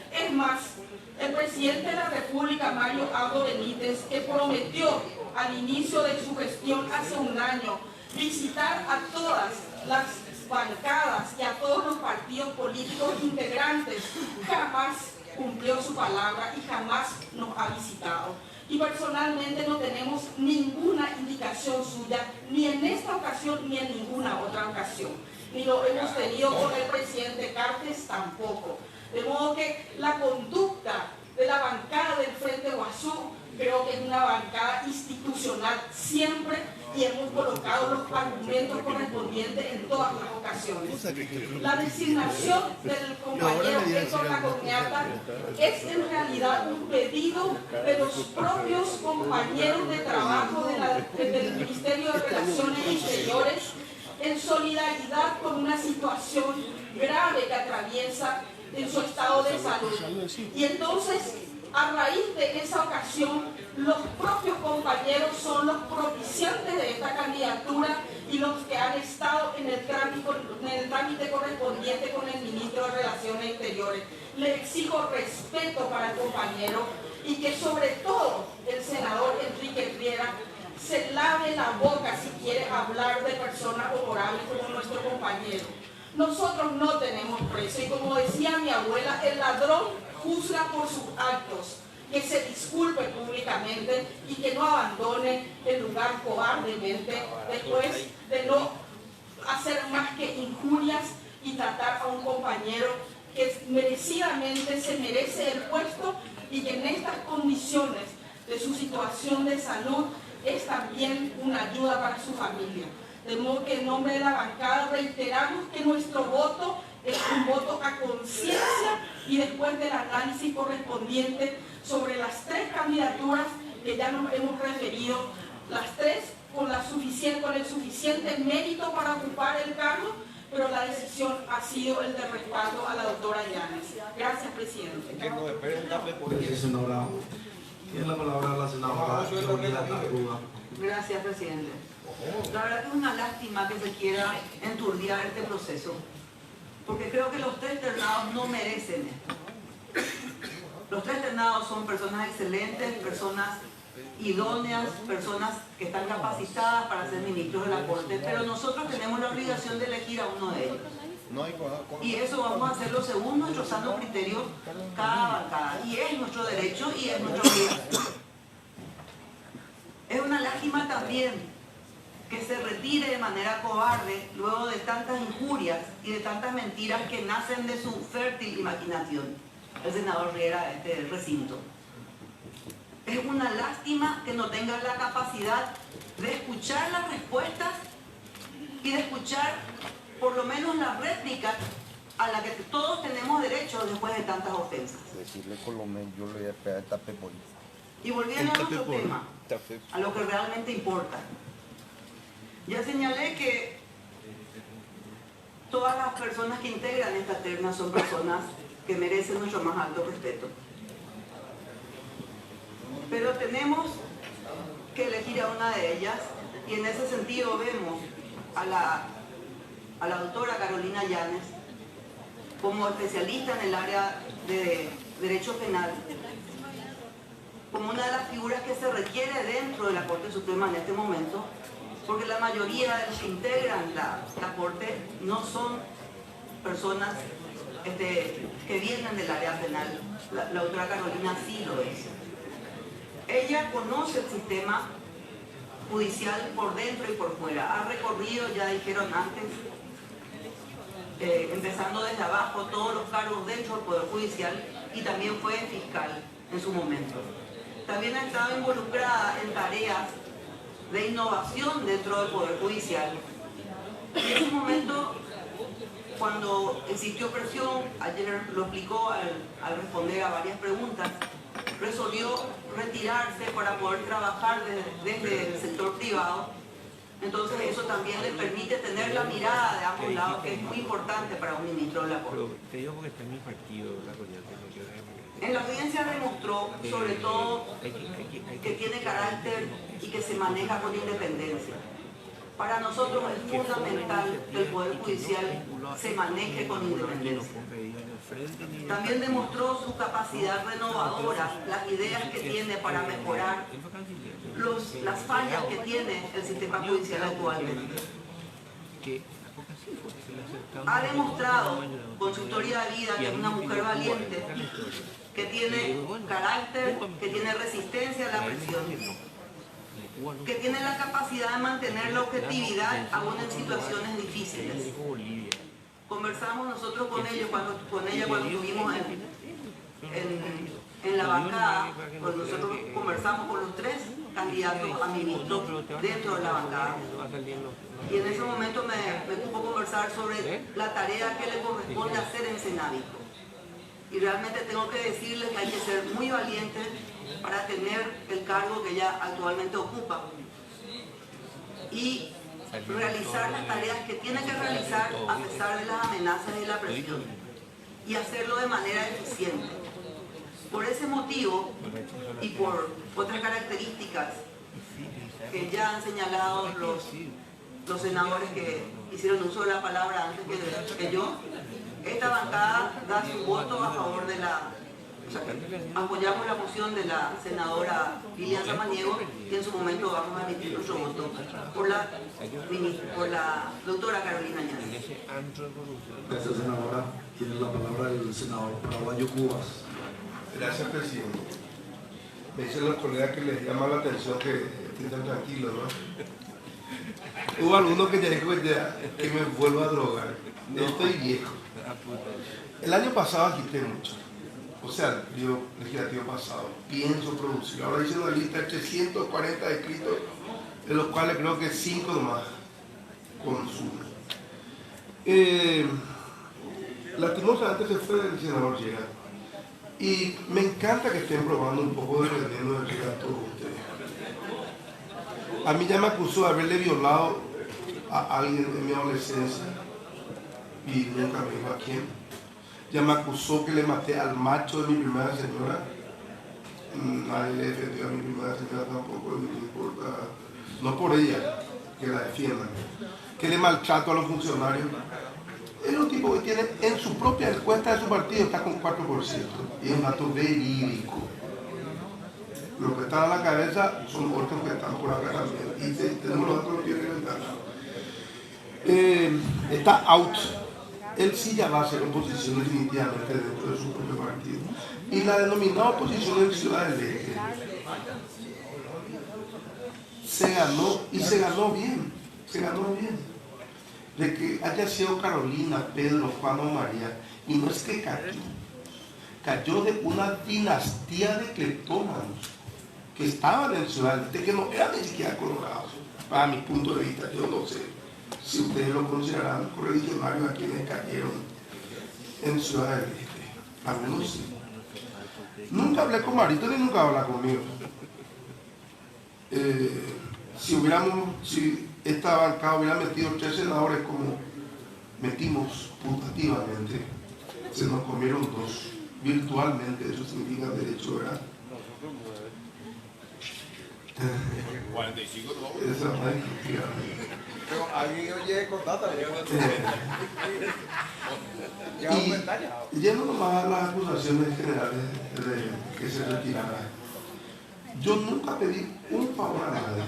Es más, el presidente de la República, Mario Abdo Benítez, que prometió al inicio de su gestión hace un año visitar a todas las bancadas y a todos los partidos políticos integrantes, jamás cumplió su palabra y jamás nos ha visitado. Y personalmente no tenemos ninguna indicación suya, ni en esta ocasión ni en ninguna otra ocasión. Ni lo hemos tenido con el presidente Cartes tampoco. De modo que la conducta de la bancada del Frente Guazú creo que es una bancada institucional siempre, y hemos colocado los argumentos correspondientes en todas las ocasiones. La designación del compañero Héctor Laconyata es en realidad un pedido de los propios compañeros de trabajo del Ministerio de Relaciones Exteriores en solidaridad con una situación grave que atraviesa en su estado de salud. Y entonces, a raíz de esa ocasión, los propios compañeros son los propiciantes de esta candidatura y los que han estado en el trámite correspondiente con el ministro de Relaciones Exteriores. Le exijo respeto para el compañero y que sobre todo el senador Enrique Riera se lave la boca si quiere hablar de personas honorables como nuestro compañero. Nosotros no tenemos precio y como decía mi abuela, el ladrón juzga por sus actos. Que se disculpe públicamente y que no abandone el lugar cobardemente después de no hacer más que injurias y tratar a un compañero que merecidamente se merece el puesto y que en estas condiciones de su situación de salud es también una ayuda para su familia. De modo que en nombre de la bancada reiteramos que nuestro voto es un voto a conciencia y después del análisis correspondiente sobre las 3 candidaturas que ya nos hemos referido, las 3 con el suficiente mérito para ocupar el cargo, pero la decisión ha sido el de respaldo a la doctora Llanes. Gracias, presidente. Gracias, senadora. Tiene la palabra la senadora Carolina Tarruga. Gracias, presidente. La verdad que es una lástima que se quiera enturbiar este proceso, porque creo que los 3 ternados no merecen esto. Los 3 ternados son personas excelentes, personas idóneas, personas que están capacitadas para ser ministros de la Corte, pero nosotros tenemos la obligación de elegir a uno de ellos. Y eso vamos a hacerlo según nuestro sano criterio cada bancada. Y es nuestro derecho y es nuestra obligación. Es una lástima también que se retire de manera cobarde luego de tantas injurias y de tantas mentiras que nacen de su fértil imaginación el senador Riera de este recinto. Es una lástima que no tenga la capacidad de escuchar las respuestas y de escuchar por lo menos la réplica a la que todos tenemos derecho después de tantas ofensas. Decirle Colomé, yo le voy a esperar tape por eso. Y volviendo a nuestro tema, a lo que realmente importa. Ya señalé que todas las personas que integran esta terna son personas que merecen nuestro más alto respeto. Pero tenemos que elegir a una de ellas y en ese sentido vemos a la doctora Carolina Llanes como especialista en el área de Derecho Penal, como una de las figuras que se requiere dentro de la Corte Suprema en este momento, porque la mayoría de los que integran la Corte no son personas que vienen del área penal. La doctora Carolina sí lo es. Ella conoce el sistema judicial por dentro y por fuera. Ha recorrido, ya dijeron antes, empezando desde abajo, todos los cargos dentro del Poder Judicial y también fue fiscal en su momento. También ha estado involucrada en tareas de innovación dentro del Poder Judicial. Y en su momento, cuando existió presión, ayer lo explicó al responder a varias preguntas, resolvió retirarse para poder trabajar desde el sector privado. Entonces eso también le permite tener la mirada de ambos lados, que es muy importante para un ministro de la Corte. En la audiencia demostró, sobre todo, que tiene carácter y que se maneja con independencia. Para nosotros es fundamental que el Poder Judicial se maneje con independencia. También demostró su capacidad renovadora, las ideas que tiene para mejorar las fallas que tiene el sistema judicial actualmente. Ha demostrado con su historia de vida que es una mujer valiente, que tiene carácter, que tiene resistencia a la presión, que tiene la capacidad de mantener la objetividad aún en situaciones difíciles. Conversamos nosotros con ella cuando estuvimos en la bancada, cuando nosotros conversamos con los 3 candidatos a ministros dentro de la bancada. Y en ese momento me ocupó conversar sobre la tarea que le corresponde hacer en Senavico. Y realmente tengo que decirles que hay que ser muy valientes para tener el cargo que ella actualmente ocupa y realizar las tareas que tiene que realizar a pesar de las amenazas y la presión, y hacerlo de manera eficiente. Por ese motivo y por otras características que ya han señalado los senadores que hicieron uso de la palabra antes que yo, esta bancada da su voto a favor de apoyamos la moción de la senadora Lilian Samaniego y en su momento vamos a emitir nuestro voto por la doctora Carolina Llanes. Gracias, senadora. Tiene la palabra el senador paraguayo Cubas. Gracias, presidente. Me dicen los colegas que les llama la atención que estén tranquilos, ¿no? Hubo algunos que ya dijo que me vuelvo a drogar. Yo estoy viejo. El año pasado agité mucho. O sea, el periodo legislativo pasado, pienso producir. Ahora hice una lista de 340 escritos, de los cuales creo que 5 nomás consume. Lastimosamente se fue el senador Llega. Y me encanta que estén probando un poco de veneno de Llega a todos ustedes. A mí ya me acusó de haberle violado a alguien en mi adolescencia y nunca me dijo a quién. Ya me acusó que le maté al macho de mi primera señora. Nadie le defendió a mi primera señora tampoco, no me importa, no por ella, que la defiendan. Que le maltrato a los funcionarios. Es un tipo que tiene en su propia encuesta de su partido, está con 4%. Y es un dato verídico. Los que están a la cabeza son otros que están por acá también. Y tenemos los datos que tienen que está out. Él sí ya va a ser oposición definitivamente dentro de su propio partido. Y la denominada oposición en Ciudad del Este se ganó, y se ganó bien, de que haya sido Carolina, Pedro, Juan o María, y no es que cayó de una dinastía de cleptómanos que estaban en Ciudad del Este, que no eran ni siquiera colorados, para mi punto de vista. Yo no sé si ustedes lo consideran correligionarios a quienes cayeron en Ciudad del Este. Algunos sí. Nunca hablé con Marito ni nunca habla conmigo. Si esta bancada hubiera metido 3 senadores como metimos putativamente, se nos comieron 2 virtualmente. Eso significa derecho, ¿verdad? 45 no. Esa no es mentira. Pero alguien oye con data. Y yendo nomás a las acusaciones generales de que se retirara, yo nunca pedí un favor a nadie,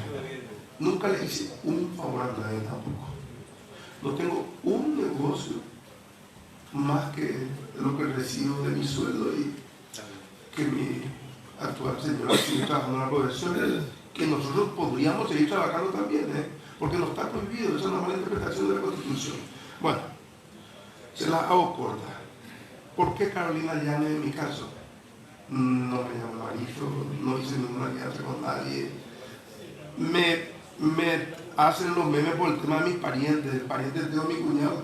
nunca le hice un favor a nadie tampoco. No tengo un negocio más que lo que recibo de mi sueldo y que mi actual señora sigue trabajando en la profesión, que nosotros podríamos seguir trabajando también, porque no está prohibido, esa es una mala interpretación de la Constitución. Bueno, se la hago corta. ¿Por qué Carolina Llanes en mi caso? No me llamo marido, no hice ninguna alianza con nadie. Me hacen los memes por el tema de mis parientes, el pariente de mi cuñado,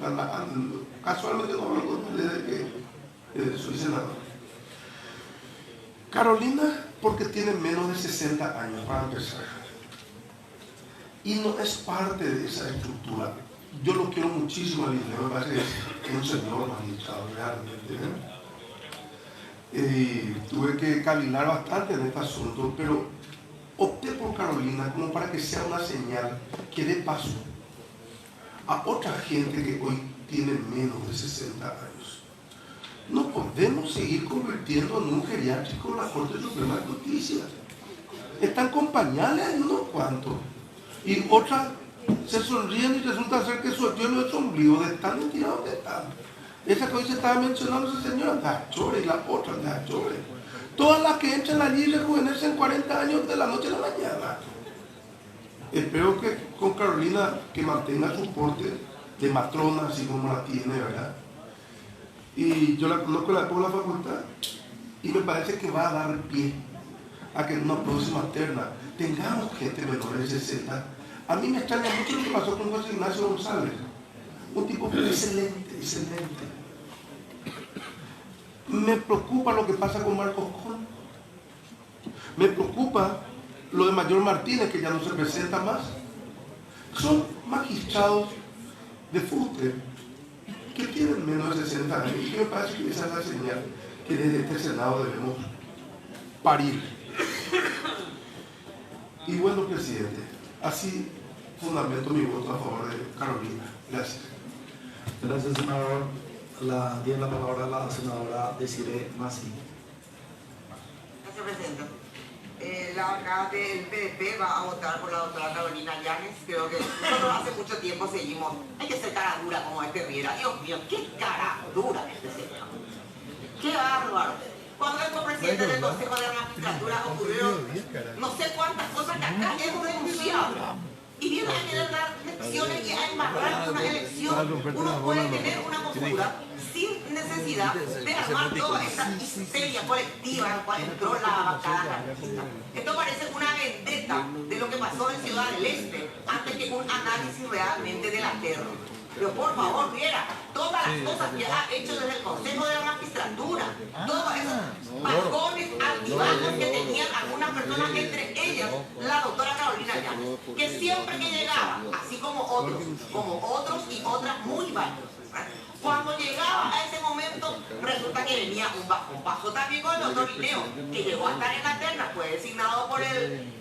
casualmente no hablo con ustedes que soy senador. Carolina, porque tiene menos de 60 años, para empezar. Y no es parte de esa estructura. Yo lo quiero muchísimo al Liceo, me parece que es un señor magistrado realmente. Tuve que cavilar bastante en este asunto, pero opté por Carolina como para que sea una señal que dé paso a otra gente que hoy tiene menos de 60 años. No podemos seguir convirtiendo en un geriátrico la Corte Suprema de Justicia. Están con pañales en unos cuantos. Y otras se sonríen y resulta ser que su tío no es ombligo de tan mentirados que están. Esa que hoy se estaba mencionando esa señora, la Chore, y la otra, la Chore. Todas las que entran allí y rejuvenecen 40 años de la noche a la mañana. Espero que con Carolina que mantenga su porte de matrona, así como la tiene, ¿verdad? Y yo la conozco por la facultad y me parece que va a dar pie a que en una próxima terna tengamos gente menor de 60. A mí me extraña mucho lo que pasó con José Ignacio González, un tipo excelente. Me preocupa lo que pasa con Marcos Con. Me preocupa lo de Mayor Martínez, que ya no se presenta más. Son magistrados de fútbol que tienen menos de 60 años y que me parece que esa es la señal que desde este Senado debemos parir. Y bueno, presidente, así fundamento mi voto a favor de Carolina. Gracias. Gracias, senador. Tiene la palabra la senadora Desiree Masi. Gracias, presidente. La bancada del PDP va a votar por la doctora Carolina Llanes. Creo que nosotros hace mucho tiempo seguimos. Hay que ser cara dura como este Riera. Dios mío, qué cara dura este señor. Qué bárbaro. Cuando él fue presidente del Consejo de la Magistratura ocurrieron no sé cuántas cosas que acá hemos denunciado. Y viene a querer dar lecciones y a embarrar una elección. Uno puede tener una postura sin necesidad de armar toda esta histeria colectiva en la cual entró la bancada carlista. Esto parece una vendetta de lo que pasó en Ciudad del Este, antes que un análisis realmente de la terra. Pero por favor, viera todas las cosas que ha hecho desde el Consejo de la Magistratura, todos esos bajones altibajos que tenían algunas personas, entre ellas la doctora Carolina Llanes, que siempre que llegaba, así como otros y otras muy valiosas, cuando llegaba a ese momento, resulta que venía un bajón. Pasó también con el doctor Lineo, que llegó a estar en la terna, fue designado por el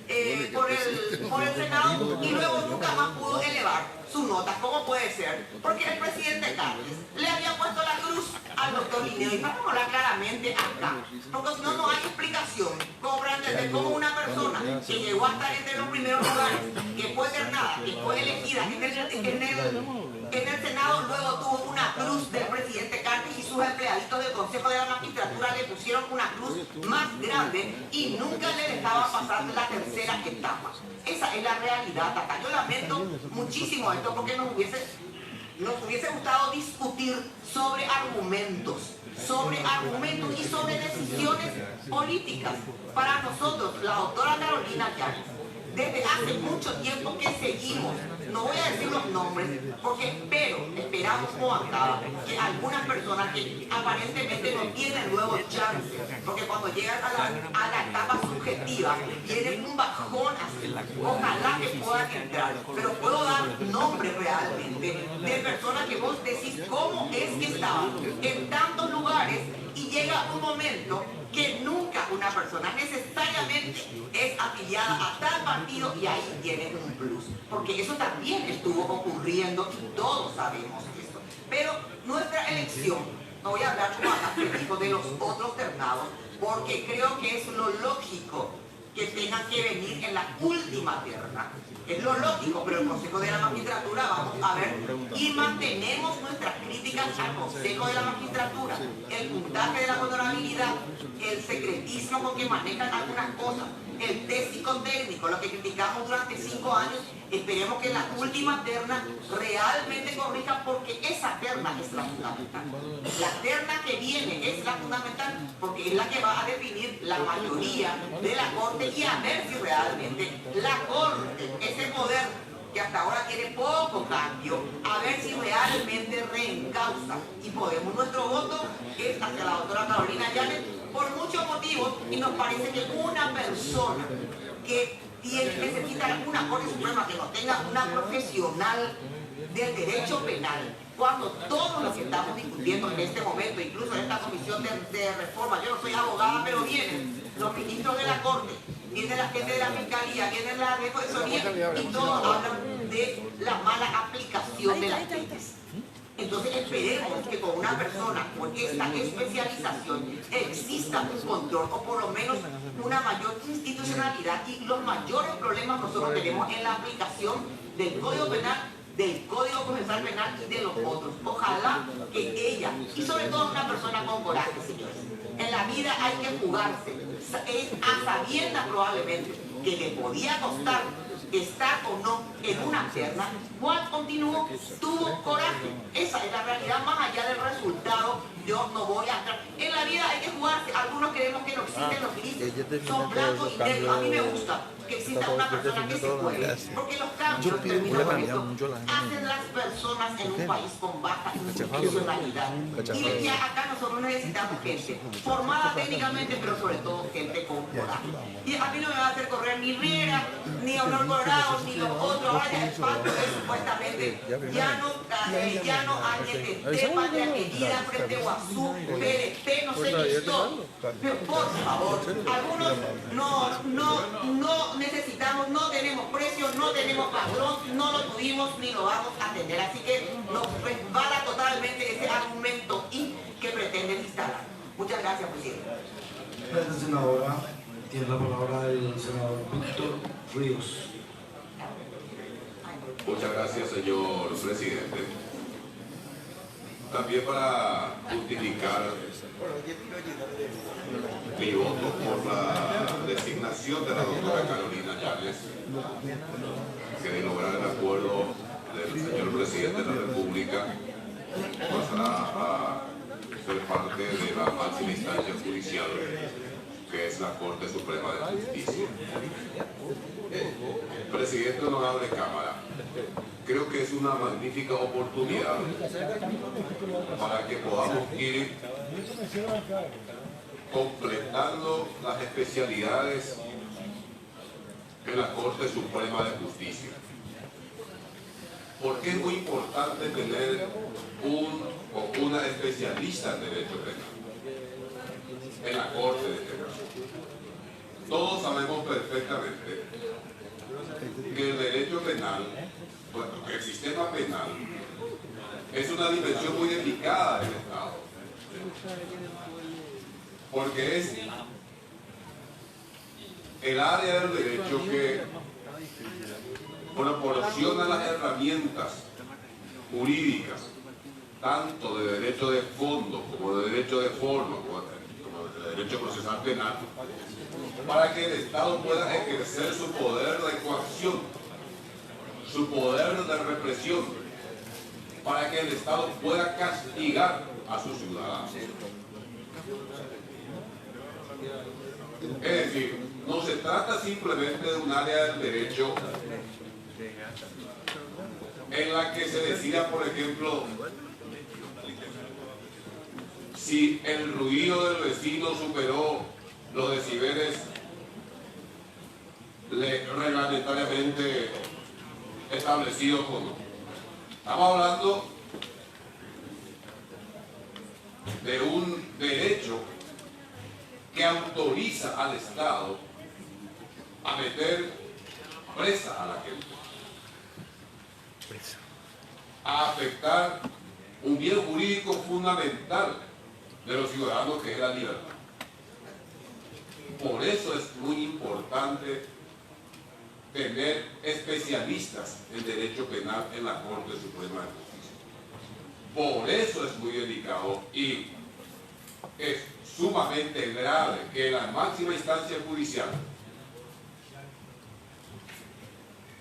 Senado y luego nunca más pudo elevar sus notas. ¿Cómo puede ser? Porque el presidente Carles le había puesto la cruz al doctor Lineo. Y vamos a hablar claramente acá, porque si no, no hay explicación como para entender cómo una persona que llegó a estar entre los primeros lugares, que fue ternada, que fue elegida en el Senado, luego tuvo una cruz del presidente Carles y sus empleaditos del Consejo de la Magistratura le pusieron una cruz más grande y nunca le dejaba pasar la tercera etapa. Esa es la realidad acá. Yo lamento muchísimo esto porque nos hubiese gustado discutir sobre argumentos y sobre decisiones políticas. Para nosotros, la doctora Carolina Llanes, desde hace mucho tiempo que seguimos, no voy a decir los nombres, pero esperamos como bancada que algunas personas que aparentemente no tienen nuevos chances, porque cuando llegan a la etapa subjetiva, tienen un bajón así, ojalá que puedan entrar, pero puedo dar nombres realmente de personas que vos decís cómo es que estaban en tantos lugares y llega un momento que nunca una persona necesariamente es afiliada a tal partido y ahí tiene un plus. Porque eso también estuvo ocurriendo y todos sabemos esto. Pero nuestra elección, no voy a hablar como acá de los otros ternados, porque creo que es lo lógico que tengan que venir en la última terna. Es lo lógico, pero el Consejo de la Magistratura, vamos a ver, y mantenemos nuestras críticas al Consejo de la Magistratura, el puntaje de la honorabilidad, el secretismo con que manejan algunas cosas, el test psicotécnico, lo que criticamos durante 5 años, esperemos que la última terna realmente corrija, porque esa terna es la fundamental. La terna que viene es la fundamental porque es la que va a definir la mayoría de la Corte y a ver si realmente la Corte, ese poder que hasta ahora tiene poco cambio, a ver si realmente reencausa y podemos. Nuestro voto es hacia la doctora Carolina Llanes por muchos motivos y nos parece que una persona que necesita una Corte Suprema que no tenga una profesional del derecho penal, cuando todos los que estamos discutiendo en este momento, incluso en esta comisión de reforma, yo no soy abogada, pero vienen los ministros de la Corte, viene la gente de la Fiscalía, viene la Defensoría y todos hablan de la mala aplicación de las leyes. Entonces esperemos que con una persona con esta especialización exista un control o por lo menos una mayor institucionalidad, y los mayores problemas nosotros tenemos en la aplicación del Código Penal, del Código Procesal Penal y de los otros. Ojalá que ella, y sobre todo una persona con coraje, señores, en la vida hay que jugarse, a sabiendas probablemente que le podía costar estar o no en una terna, Juan continuó, tuvo coraje. Esa es la realidad, más allá del resultado. Yo no voy a entrar. En la vida hay que jugarse. Algunos queremos que no existen los grises, son blancos y negros. A mí me gusta que exista una persona que se juegue, porque los cambios hacen las personas en un país con baja institucionalidad. Y ya acá nosotros necesitamos gente formada técnicamente, pero sobre todo gente con coraje. Y a mí no me va a hacer correr ni Riera, ni Honor Colorado, ni los otros. Ahora ya el pacto es supuestamente ya no Añete, Patria Querida, Frente Guazú, PDP, no sé qué son. Pero por favor, algunos no necesitamos, no tenemos precio, no tenemos patrón, no lo tuvimos ni lo vamos a tener. Así que nos resbala totalmente ese argumento que pretenden instalar. Muchas gracias, presidente. Gracias, senadora. Tiene la palabra el senador Víctor Ríos. Muchas gracias, señor presidente. También para justificar mi voto por la designación de la doctora Carolina Llanes, que de lograr el acuerdo del señor presidente de la República pasará a honorable Cámara, creo que es una magnífica oportunidad para que podamos ir completando las especialidades en la Corte Suprema de Justicia. Porque es muy importante tener un o una especialista en derecho penal en la Corte de este caso. Todos sabemos perfectamente que el derecho penal, bueno, el sistema penal, es una dimensión muy delicada del Estado. Porque es el área del derecho que proporciona las herramientas jurídicas, tanto de derecho de fondo como de derecho de forma, como de derecho procesal penal, para que el Estado pueda ejercer su poder de coacción, su poder de represión, para que el Estado pueda castigar a sus ciudadanos. Es decir, no se trata simplemente de un área del derecho en la que se decida, por ejemplo, si el ruido del vecino superó los decibeles reglamentariamente establecidos o no. Estamos hablando de un derecho que autoriza al Estado a meter presa a la gente, a afectar un bien jurídico fundamental de los ciudadanos, que es la libertad. Por eso es muy importante tener especialistas en derecho penal en la Corte Suprema de Justicia. Por eso es muy delicado y es sumamente grave que la máxima instancia judicial,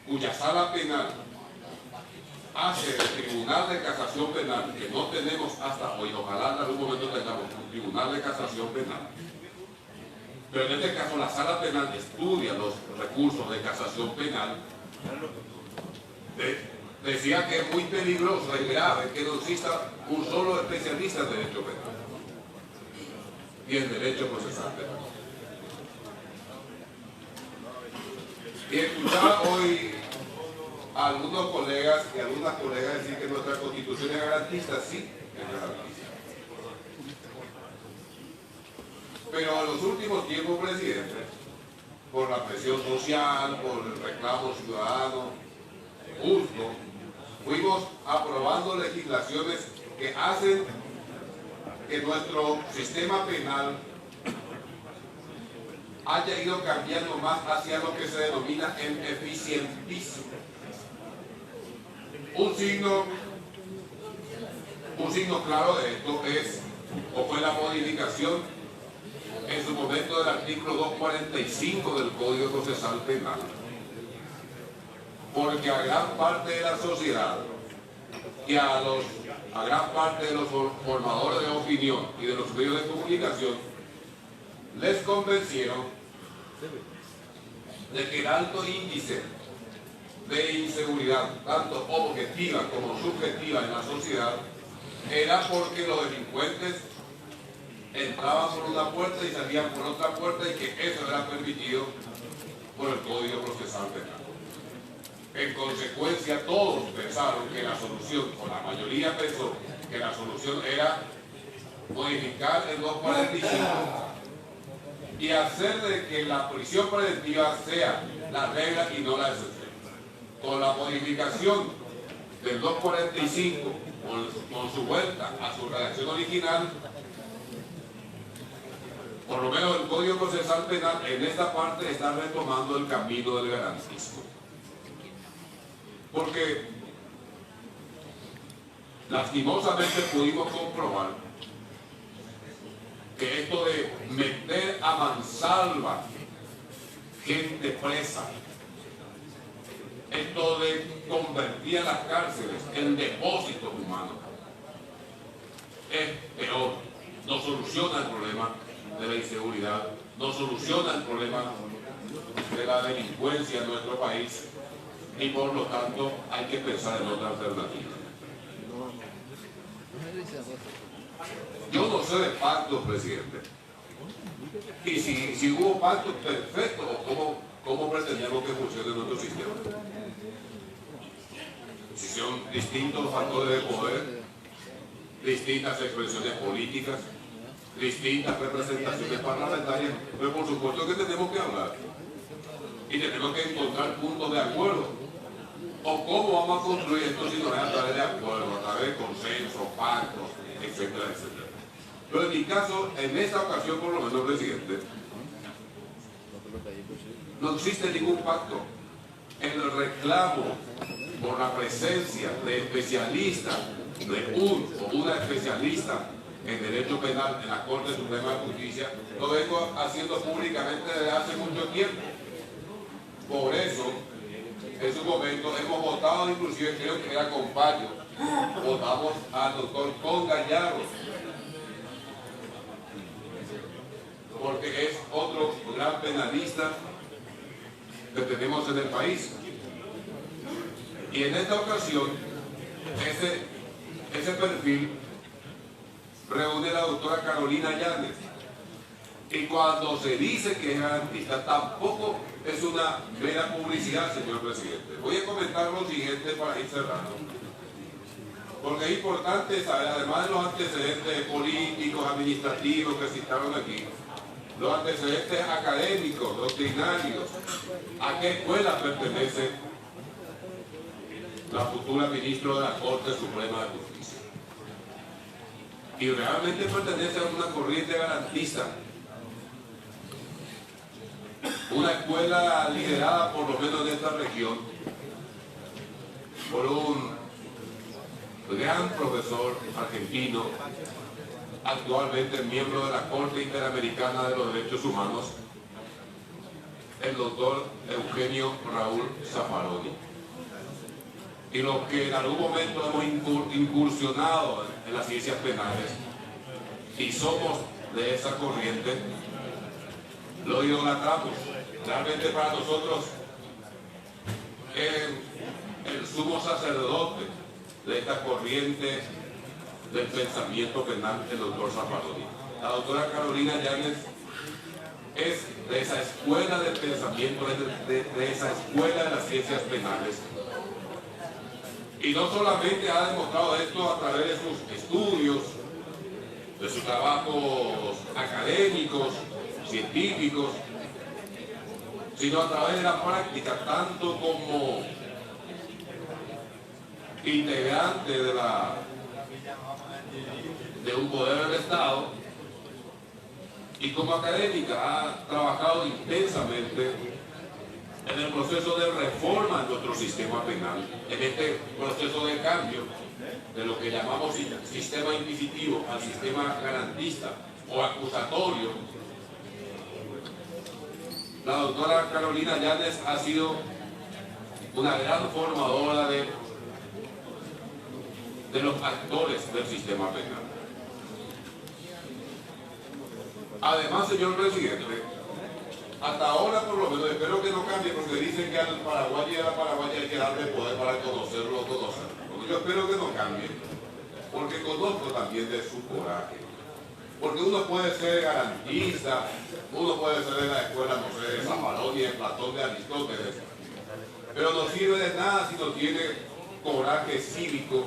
cuya sala penal hace el Tribunal de Casación Penal, que no tenemos hasta hoy, ojalá en algún momento tengamos un Tribunal de Casación Penal, pero en este caso la sala penal estudia los recursos de casación penal, decía que es muy peligroso y grave que no exista un solo especialista en derecho penal y en derecho procesal penal. Y escuchaba hoy a algunos colegas y algunas colegas decir que nuestra Constitución es garantista. Sí, es garantista. Pero en los últimos tiempos, presidente, por la presión social, por el reclamo ciudadano justo, fuimos aprobando legislaciones que hacen que nuestro sistema penal haya ido cambiando más hacia lo que se denomina el eficientismo. Un signo claro de esto fue la modificación en su momento del artículo 245 del Código Procesal Penal, porque a gran parte de la sociedad y a gran parte de los formadores de opinión y de los medios de comunicación les convencieron de que el alto índice de inseguridad, tanto objetiva como subjetiva en la sociedad, era porque los delincuentes entraban por una puerta y salían por otra puerta, y que eso era permitido por el Código Procesal Penal. En consecuencia, todos pensaron que la solución, o la mayoría pensó que la solución era modificar el 245 y hacer de que la prisión preventiva sea la regla y no la excepción. Con la modificación del 245, con su vuelta a su redacción original, por lo menos el Código Procesal Penal en esta parte está retomando el camino del garantismo. Porque lastimosamente pudimos comprobar que esto de meter a mansalva gente presa, esto de convertir a las cárceles en depósitos humanos, es peor. No soluciona el problema de la inseguridad, no soluciona el problema de la delincuencia en nuestro país, y por lo tanto hay que pensar en otra alternativa. Yo no sé de pactos, presidente. Y si hubo pactos, perfecto, ¿cómo pretendemos que funcione nuestro sistema? Si son distintos factores de poder, distintas expresiones políticas, distintas representaciones parlamentarias, pero por supuesto que tenemos que hablar y tenemos que encontrar puntos de acuerdo. ¿O cómo vamos a construir esto si no es a través de acuerdos, a través de consensos, pactos, etcétera, etcétera? Pero en mi caso, en esta ocasión por lo menos, presidente, no existe ningún pacto. El reclamo por la presencia de especialistas, de un o una especialista en derecho penal en la Corte Suprema de Justicia, lo vengo haciendo públicamente desde hace mucho tiempo. Por eso, en su momento hemos votado, inclusive creo que era con Payo, votamos al doctor Con Gallardo, porque es otro gran penalista que tenemos en el país. Y en esta ocasión, ese perfil reúne a la doctora Carolina Llanes. Y cuando se dice que es garantista, tampoco es una mera publicidad, señor presidente. Voy a comentar lo siguiente para ir cerrando. Porque es importante saber, además de los antecedentes políticos, administrativos que citaron aquí, los antecedentes académicos, doctrinarios, a qué escuela pertenece la futura ministra de la Corte Suprema de Justicia. Y realmente pertenece a una corriente garantista, una escuela liderada por lo menos en esta región por un gran profesor argentino, actualmente miembro de la Corte Interamericana de los Derechos Humanos, el doctor Eugenio Raúl Zaffaroni. Y los que en algún momento hemos incursionado en las ciencias penales y somos de esa corriente, lo idolatramos. Realmente para nosotros el sumo sacerdote de esta corriente del pensamiento penal, el doctor Zaffaroni. La doctora Carolina Llanes es de esa escuela del pensamiento, de esa escuela de las ciencias penales. Y no solamente ha demostrado esto a través de sus estudios, de sus trabajos académicos, científicos, sino a través de la práctica, tanto como integrante de un poder del Estado y como académica ha trabajado intensamente en el proceso de reforma de nuestro sistema penal, en este proceso de cambio de lo que llamamos sistema inquisitivo al sistema garantista o acusatorio. La doctora Carolina Llanes ha sido una gran formadora de los actores del sistema penal. Además, señor presidente, hasta ahora por lo menos, espero que no cambie, porque dicen que al paraguayo y a la paraguaya hay que darle poder para conocerlo o conocerlo. Porque yo espero que no cambie, porque conozco también de su coraje. Porque uno puede ser garantista, uno puede ser de la escuela, no sé, de Zaffaroni, de Platón, de Aristóteles, pero no sirve de nada si no tiene coraje cívico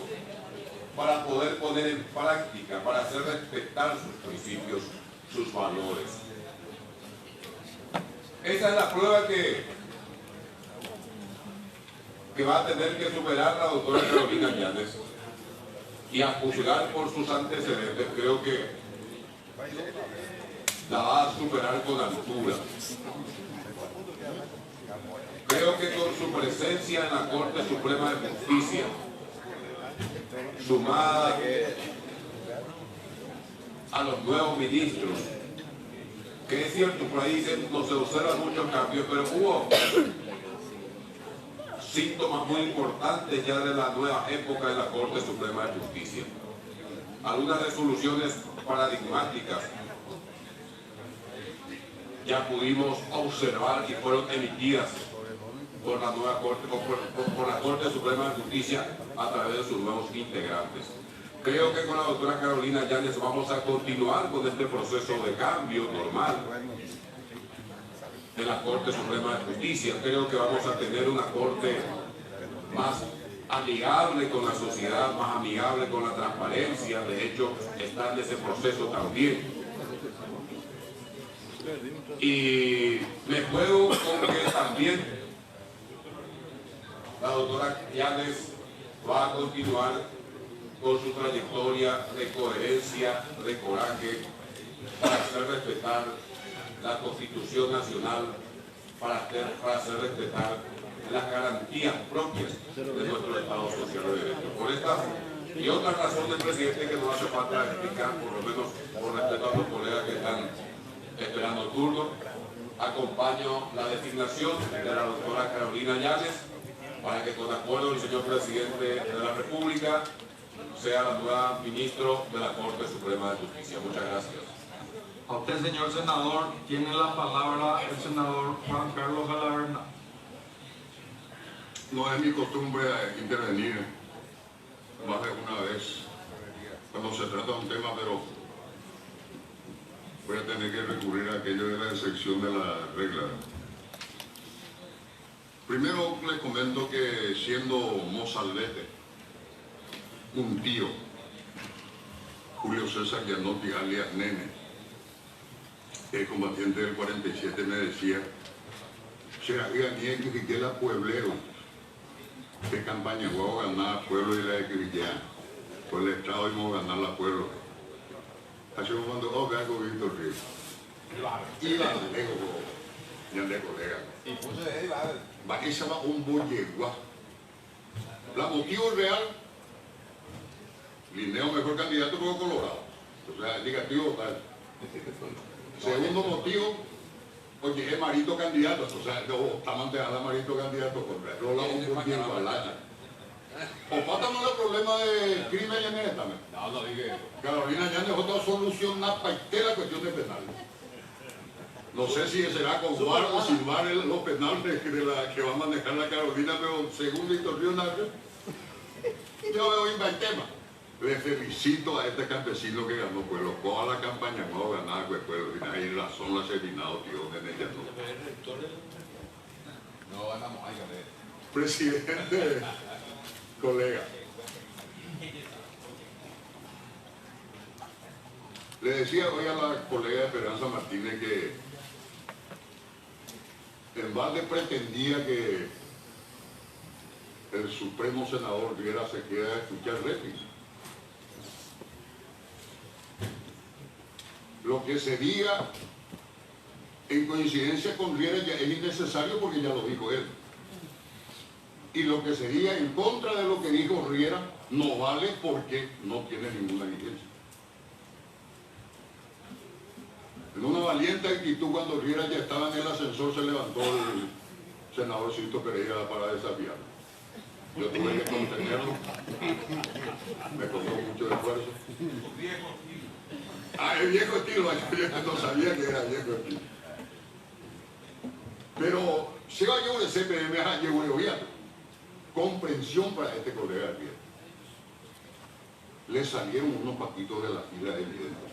para poder poner en práctica, para hacer respetar sus principios, sus valores. Esa es la prueba que va a tener que superar la doctora Carolina Llanes, y a juzgar por sus antecedentes creo que la va a superar con altura. Creo que con su presencia en la Corte Suprema de Justicia, sumada a los nuevos ministros, que es cierto, por ahí no se observan muchos cambios, pero hubo síntomas muy importantes ya de la nueva época de la Corte Suprema de Justicia. Algunas resoluciones paradigmáticas ya pudimos observar y fueron emitidas por la nueva Corte, por la Corte Suprema de Justicia a través de sus nuevos integrantes. Creo que con la doctora Carolina Yáñez vamos a continuar con este proceso de cambio normal de la Corte Suprema de Justicia. Creo que vamos a tener una Corte más amigable con la sociedad, más amigable con la transparencia. De hecho, está en ese proceso también. Y me juego con que también la doctora Yáñez va a continuar con su trayectoria de coherencia, de coraje, para hacer respetar la Constitución Nacional, para hacer respetar las garantías propias de nuestro Estado Social de Derecho. Por estas y otras razones, presidente, que no hace falta explicar, por lo menos por respeto a los colegas que están esperando el turno, acompaño la designación de la doctora Carolina Yáñez para que, con acuerdo del señor presidente de la República, sea la nueva ministro de la Corte Suprema de Justicia. Muchas gracias. A usted, señor senador, tiene la palabra el senador Juan Carlos Galarna. No es mi costumbre intervenir más de una vez cuando se trata de un tema, pero voy a tener que recurrir a aquello de la excepción de la regla. Primero les comento que, siendo mozalbete, un tío, Julio César Gianotti, alias Nene, el combatiente del 47, me decía: "Será que la pueblero, que campaña voy a ganar pueblo y la de Quirillá, por el Estado íbamos a ganar la pueblo". Así como cuando, oh, vea con Víctor Ríos. Iba ya de colega. Va que se llama un bollegua. La motivo real, Linneo mejor candidato por Colorado. O sea, negativo tal. Segundo motivo, oye, es Marito candidato. O sea, está manteniendo a Marito candidato contra él. Lola un bollegua al año. O pátame el problema de crimen y Yáñez también. No dije. Carolina Yáñez es otra solución, una paitera cuestión de penal. No sé si será con VAR o sin VAR los penales que va a manejar la Carolina, pero según Víctor Ríos Nacho, yo veo ir el tema. Le felicito a este campesino que ganó pueblo. Toda la campaña no ganar pueblo. Y hay razón, la asesinado, tío, en ella no. No ganamos, hay que ver. Presidente, colega. Le decía hoy a la colega Esperanza Martínez que en Valle pretendía que el Supremo Senador Riera se quiera escuchar réplica. Lo que se diga en coincidencia con Riera ya es innecesario porque ya lo dijo él. Y lo que se diga en contra de lo que dijo Riera no vale porque no tiene ninguna vigencia. En una valiente actitud, cuando Riera ya estaba en el ascensor, se levantó el senador Cito Pereira para desafiarlo. Yo tuve que contenerlo. Me costó mucho esfuerzo. Ah, el viejo estilo, yo no sabía que era viejo estilo. Pero se va a llevar el CPM, llegó el gobierno. Comprensión para este colega Riera. Le salieron unos paquitos de la fila de evidente.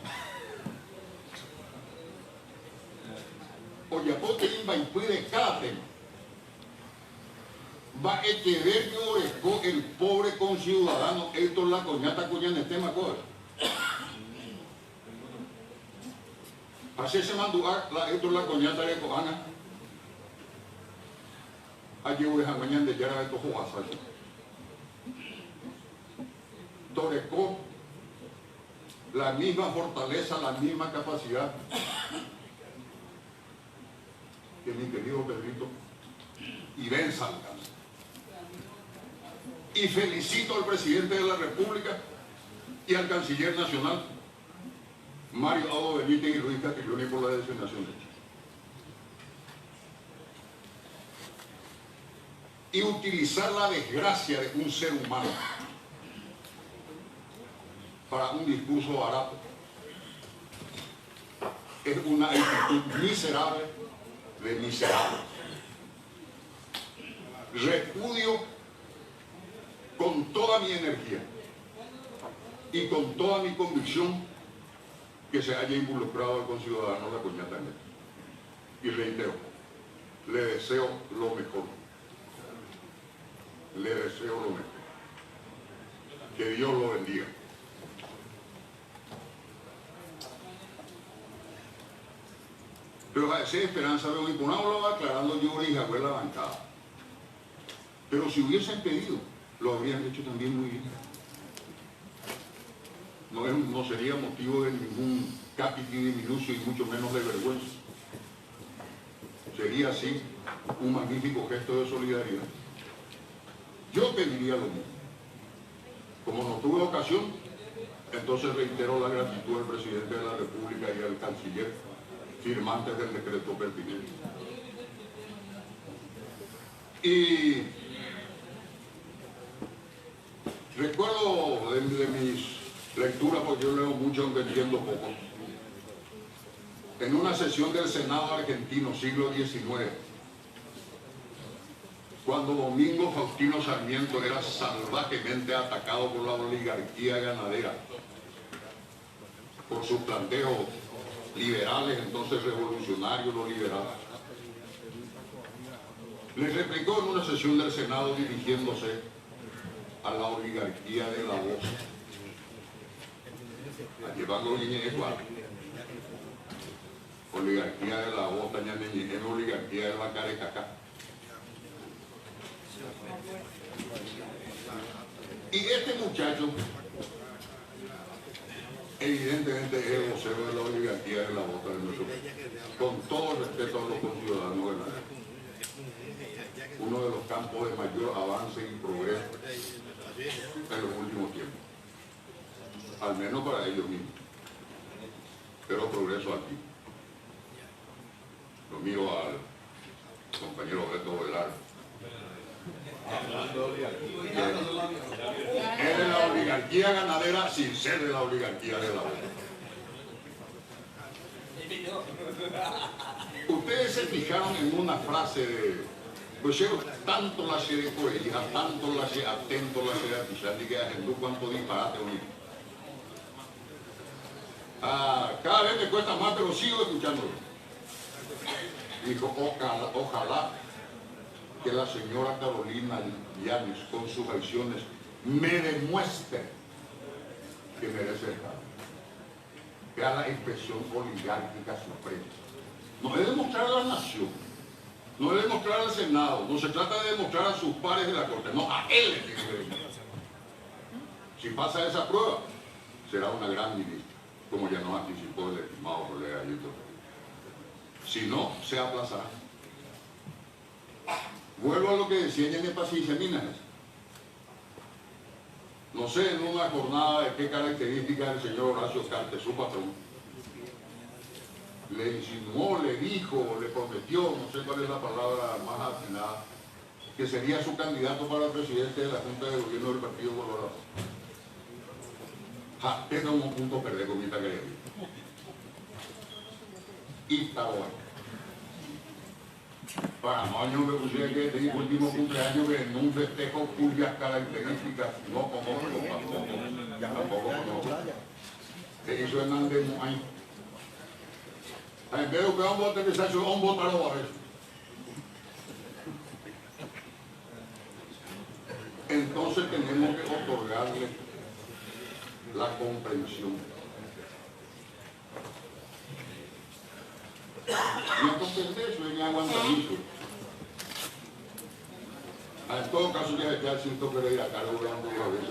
Oye, porque de cada tema. Va a ver que orezcó el pobre conciudadano Héctor La Coñata cuya en el tema cosa. Así se mandó la Héctor La Coñata de Cojana. Allí voy a mañana de Yara de Tojoasa. Torecó la misma fortaleza, la misma capacidad que mi querido Pedrito y venza al cáncer. Y felicito al presidente de la República y al canciller nacional Mario Aldo Benítez y Luis Castiglioni por la designación de Chile. Y utilizar la desgracia de un ser humano para un discurso barato es una actitud miserable de miserable. repudio con toda mi energía y con toda mi convicción que se haya involucrado al conciudadano La Coñata en esto. Y reitero, le deseo lo mejor. Le deseo lo mejor. Que Dios lo bendiga. Pero a esa esperanza veo y por una lo va aclarando yo y Javier la bancada. Pero si hubiesen pedido, lo habrían hecho también muy bien. No sería motivo de ningún cápiti de minucio y mucho menos de vergüenza. Sería así un magnífico gesto de solidaridad. Yo pediría lo mismo. Como no tuve ocasión, entonces reitero la gratitud al presidente de la República y al canciller firmantes del decreto pertinente. Y recuerdo de mis lecturas, porque yo leo mucho aunque entiendo poco, en una sesión del Senado argentino, siglo XIX, cuando Domingo Faustino Sarmiento era salvajemente atacado por la oligarquía ganadera, por sus planteos liberales, entonces revolucionarios, los liberales. Les replicó en una sesión del Senado dirigiéndose a la oligarquía de la voz. Allí van los niños igual. Oligarquía de la voz, en oligarquía de la carecacá. Y este muchacho evidentemente es el vocero de la oligarquía de la bota de nuestro país, con todo el respeto a los conciudadanos de la época. Uno de los campos de mayor avance y progreso en los últimos tiempos, al menos para ellos mismos, pero progreso aquí. Lo miro al compañero Beto Velar. Es de la oligarquía ganadera sin ser de la oligarquía de la boca. Ustedes se fijaron en una frase de, pues yo tanto la sé de poesía, tanto la sé atento, la sé de artisán, que hacen tú cuánto disparate oír. Cada vez me cuesta más, pero sigo escuchándolo. Dijo, ojalá que la señora Carolina Llanes, con sus acciones, me demuestre que merece el cargo. Que a la expresión oligárquica suprema. No es demostrar a la nación, no es demostrar al Senado, no se trata de demostrar a sus pares de la Corte, no, a él le tiene que demostrar. Si pasa esa prueba, será una gran ministra, como ya nos anticipó el estimado colega Ayuto. Si no, se aplazará. Vuelvo a lo que decía en Paz y Semínares. No sé en una jornada de qué características el señor Horacio Cartes, su patrón, le insinuó, le dijo, le prometió, no sé cuál es la palabra más afinada, que sería su candidato para presidente de la Junta de Gobierno del Partido Colorado. Tengo un punto perder con mi taquería. Y está bueno. Para no año me pusiera que este último cumpleaños que en un festejo cuyas características no conozco tampoco conozco. Se hizo Hernández Moay. En vez de que un voto que se ha hecho un voto a los barrios. Entonces tenemos que otorgarle la comprensión. Y a comprender eso es aguantamiento. En todo caso, ya siento que le irá a cargo de ambos a veces.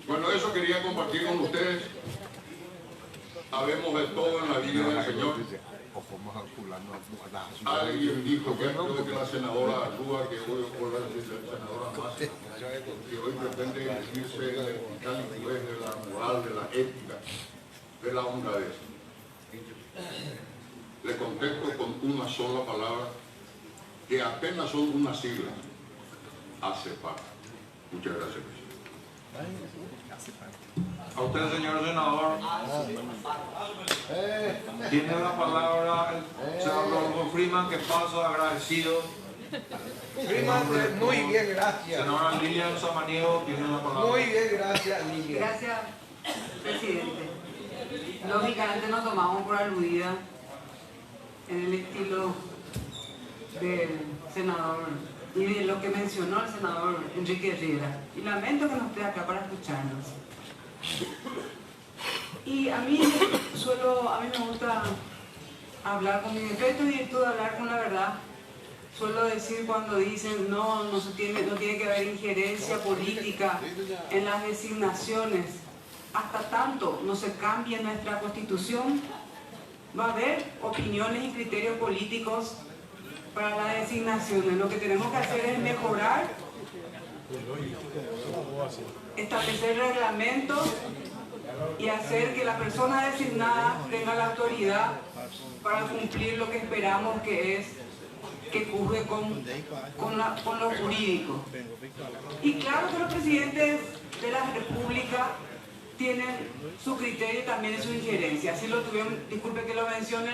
Bueno, eso quería compartir con ustedes. Sabemos de todo en la vida del Señor. Alguien dijo que creo que la senadora Arrúa, que hoy la senadora Massa, que hoy pretende decirse del vertical influencia de la moral, de la ética, de la honradez. Le contesto con una sola palabra, que apenas son unas siglas, ACEPAC. Muchas gracias, presidente. A usted, señor senador, tiene la palabra el senador Rodolfo Freeman, que paso agradecido. Freeman, muy bien, gracias. Senadora Lilian Samaniego tiene la palabra. Muy bien, gracias, Lilian. Gracias, presidente. Lógicamente nos tomamos por aludida en el estilo del senador y de lo que mencionó el senador Enrique Riera. Y lamento que no esté acá para escucharnos. Y a mí me gusta hablar con mi defecto y virtud de hablar con la verdad. Suelo decir cuando dicen no tiene que haber injerencia política en las designaciones. Hasta tanto no se cambie nuestra constitución, va a haber opiniones y criterios políticos para las designaciones. Lo que tenemos que hacer es mejorar, establecer reglamentos y hacer que la persona designada tenga la autoridad para cumplir lo que esperamos, que es que curre con lo jurídico. Y claro que los presidentes de la República tienen su criterio y también su injerencia. Así lo tuvieron, disculpe que lo mencione,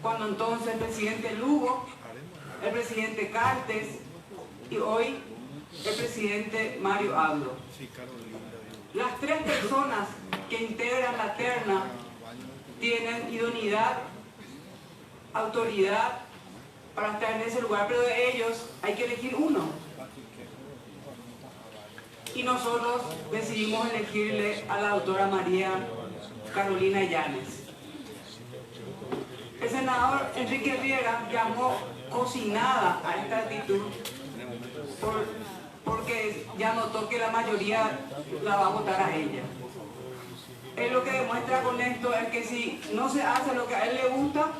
cuando entonces el presidente Lugo, el presidente Cartes y hoy el presidente Mario Abdo. Las tres personas que integran la terna tienen idoneidad, autoridad para estar en ese lugar, pero de ellos hay que elegir uno. Y nosotros decidimos elegirle a la doctora María Carolina Llanes. El senador Enrique Riera llamó cocinada a esta actitud porque ya notó que la mayoría la va a votar a ella. Él lo que demuestra con esto es que si no se hace lo que a él le gusta,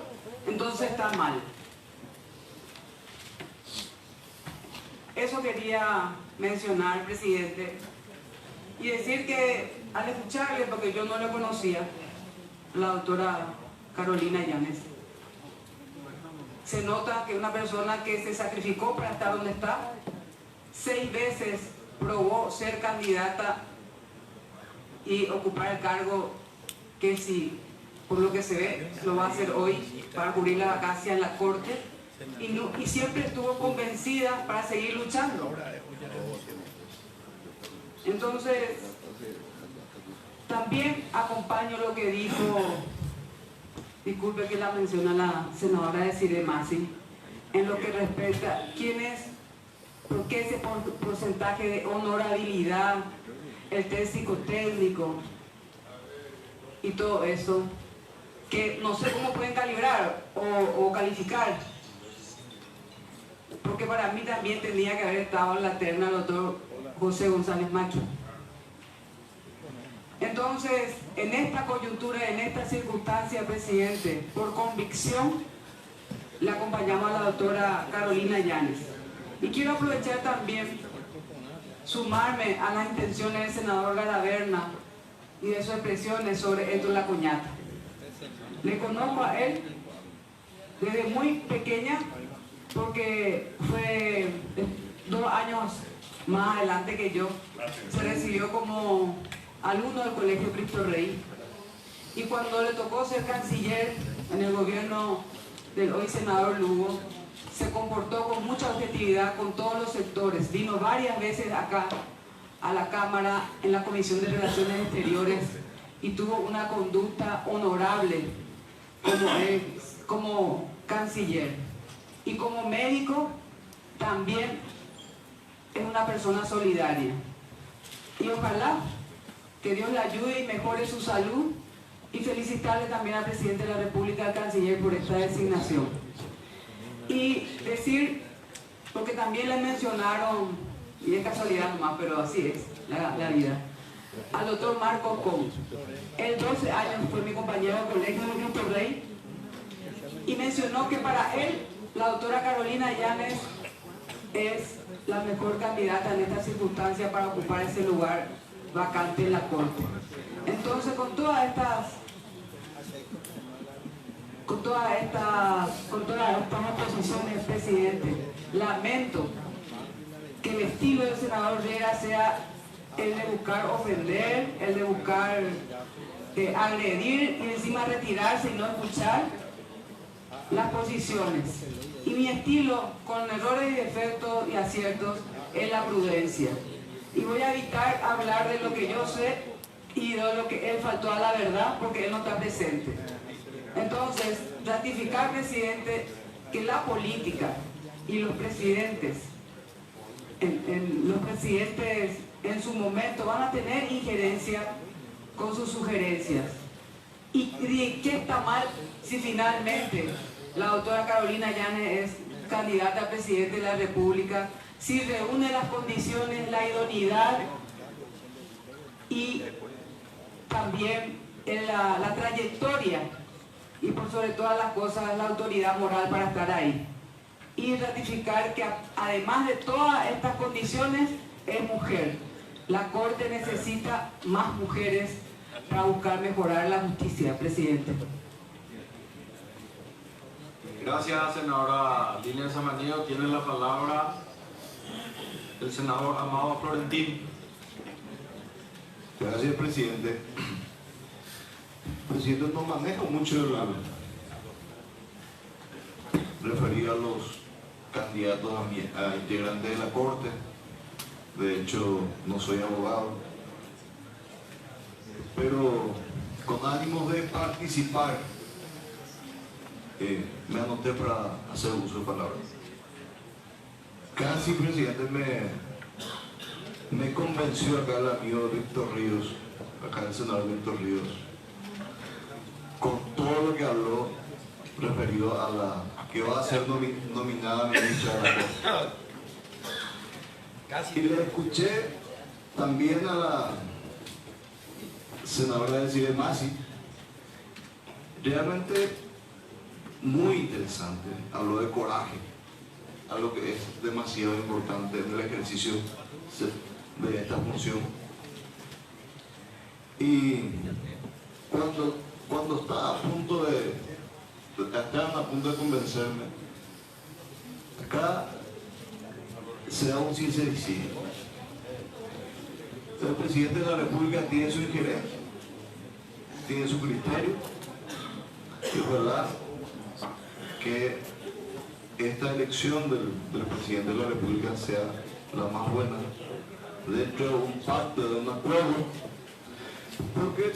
entonces está mal. Eso quería mencionar, presidente, y decir que al escucharle, porque yo no le conocía, la doctora Carolina Llanes, se nota que una persona que se sacrificó para estar donde está, 6 veces probó ser candidata y ocupar el cargo que si, por lo que se ve, lo va a hacer hoy para cubrir la vacancia en la Corte, y siempre estuvo convencida para seguir luchando. Entonces, también acompaño lo que dijo, disculpe que la menciona la senadora Desiree Masi, en lo que respecta por qué ese porcentaje de honorabilidad, el test psicotécnico y todo eso, que no sé cómo pueden calibrar o calificar, porque para mí también tenía que haber estado en la terna el doctor José González Macho. Entonces, en esta coyuntura, en esta circunstancia, presidente, por convicción, le acompañamos a la doctora Carolina Llanes. Y quiero aprovechar también, sumarme a las intenciones del senador Garaverna y de sus expresiones sobre Héctor Lacuñata. Le conozco a él desde muy pequeña, porque fue 2 años más adelante que yo. Se recibió como alumno del Colegio Cristo Rey. Y cuando le tocó ser canciller en el gobierno del hoy senador Lugo, se comportó con mucha objetividad con todos los sectores. Vino varias veces acá a la Cámara en la Comisión de Relaciones Exteriores y tuvo una conducta honorable como canciller. Y como médico también es una persona solidaria. Y ojalá que Dios le ayude y mejore su salud, y felicitarle también al presidente de la República, al canciller, por esta designación. Y decir, porque también le mencionaron, y es casualidad nomás, pero así es la vida, al doctor Marcos Con. Él 12 años fue mi compañero de colegio de Cristo Rey, y mencionó que para él la doctora Carolina Llanes es la mejor candidata en esta circunstancia para ocupar ese lugar vacante en la Corte. Entonces, con todas estas oposiciones, presidente, lamento que el estilo del senador Riera sea el de buscar ofender, el de buscar agredir y encima retirarse y no escuchar las posiciones. Y mi estilo, con errores y defectos y aciertos, es la prudencia. Y voy a evitar hablar de lo que yo sé y de lo que él faltó a la verdad porque él no está presente. Entonces, ratificar, presidente, que la política y los presidentes, los presidentes en su momento van a tener injerencia con sus sugerencias. ¿Y qué está mal si finalmente la doctora Carolina Llanes es candidata a presidente de la República, si reúne las condiciones, la idoneidad y también la trayectoria y por sobre todas las cosas la autoridad moral para estar ahí? Y ratificar que además de todas estas condiciones es mujer. La Corte necesita más mujeres para buscar mejorar la justicia, presidente. Gracias, senadora Lilian Samaniego. Tiene la palabra el senador Amado Florentín. Gracias, presidente. Presidente, no manejo mucho referido a los candidatos a integrantes de la Corte. De hecho, no soy abogado. Pero con ánimos de participar, me anoté para hacer uso de palabras. Casi, presidente, me convenció acá el amigo Víctor Ríos, acá el senador Víctor Ríos, con todo lo que habló referido a la que va a ser nominada ministra de la Corte. Y le escuché también a la senadora Cide Masi, realmente muy interesante. Habló de coraje, algo que es demasiado importante en el ejercicio de esta función. Y cuando estaba a punto estaban a punto de convencerme, acá se da un sincericidio. El presidente de la República tiene su injerencia, tiene su criterio, y es verdad que esta elección del presidente de la República sea la más buena dentro de un pacto, de un acuerdo, porque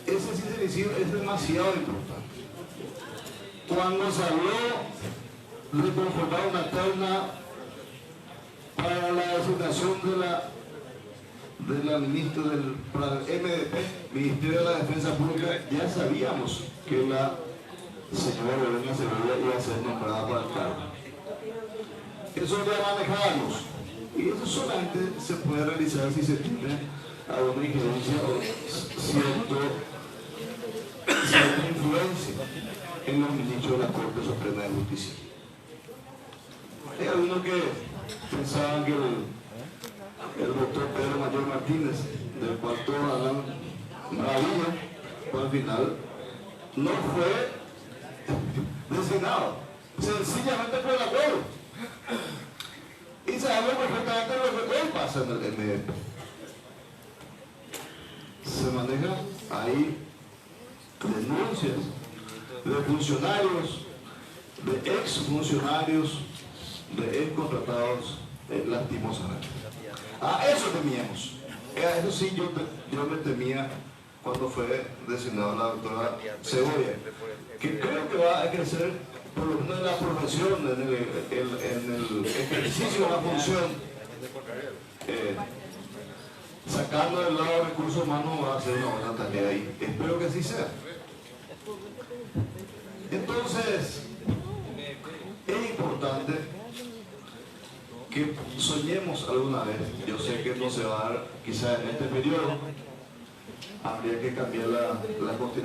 ese sincericidio es demasiado importante. Cuando se habló de conformar una terna para la designación de la ministra para el MDP, Ministerio de la Defensa Pública, ya sabíamos que la señora Lorena Cervera iba a ser nombrada para el cargo. Eso ya manejábamos. Y eso solamente se puede realizar si se tiene alguna injerencia o cierta influencia en los ministros de la Corte Suprema de Justicia. Hay algunos que pensaban que el doctor Pedro Mayor Martínez, del cual todos hablan maravilla, pues al final no fue designado, sencillamente por el acuerdo. Y sabemos perfectamente lo que hoy pasa en el MDP. Se maneja ahí denuncias de funcionarios, de exfuncionarios, de excontratados, lastimosamente. A eso temíamos. A eso sí yo me temía cuando fue designada la doctora Cebolla, que creo que va a crecer por lo menos en la profesión, en el ejercicio de la función, sacando del lado de recursos humanos, va a ser una buena tarea ahí. Espero que así sea. Entonces, es importante que soñemos alguna vez. Yo sé que no se va a dar quizás en este periodo. Habría que cambiar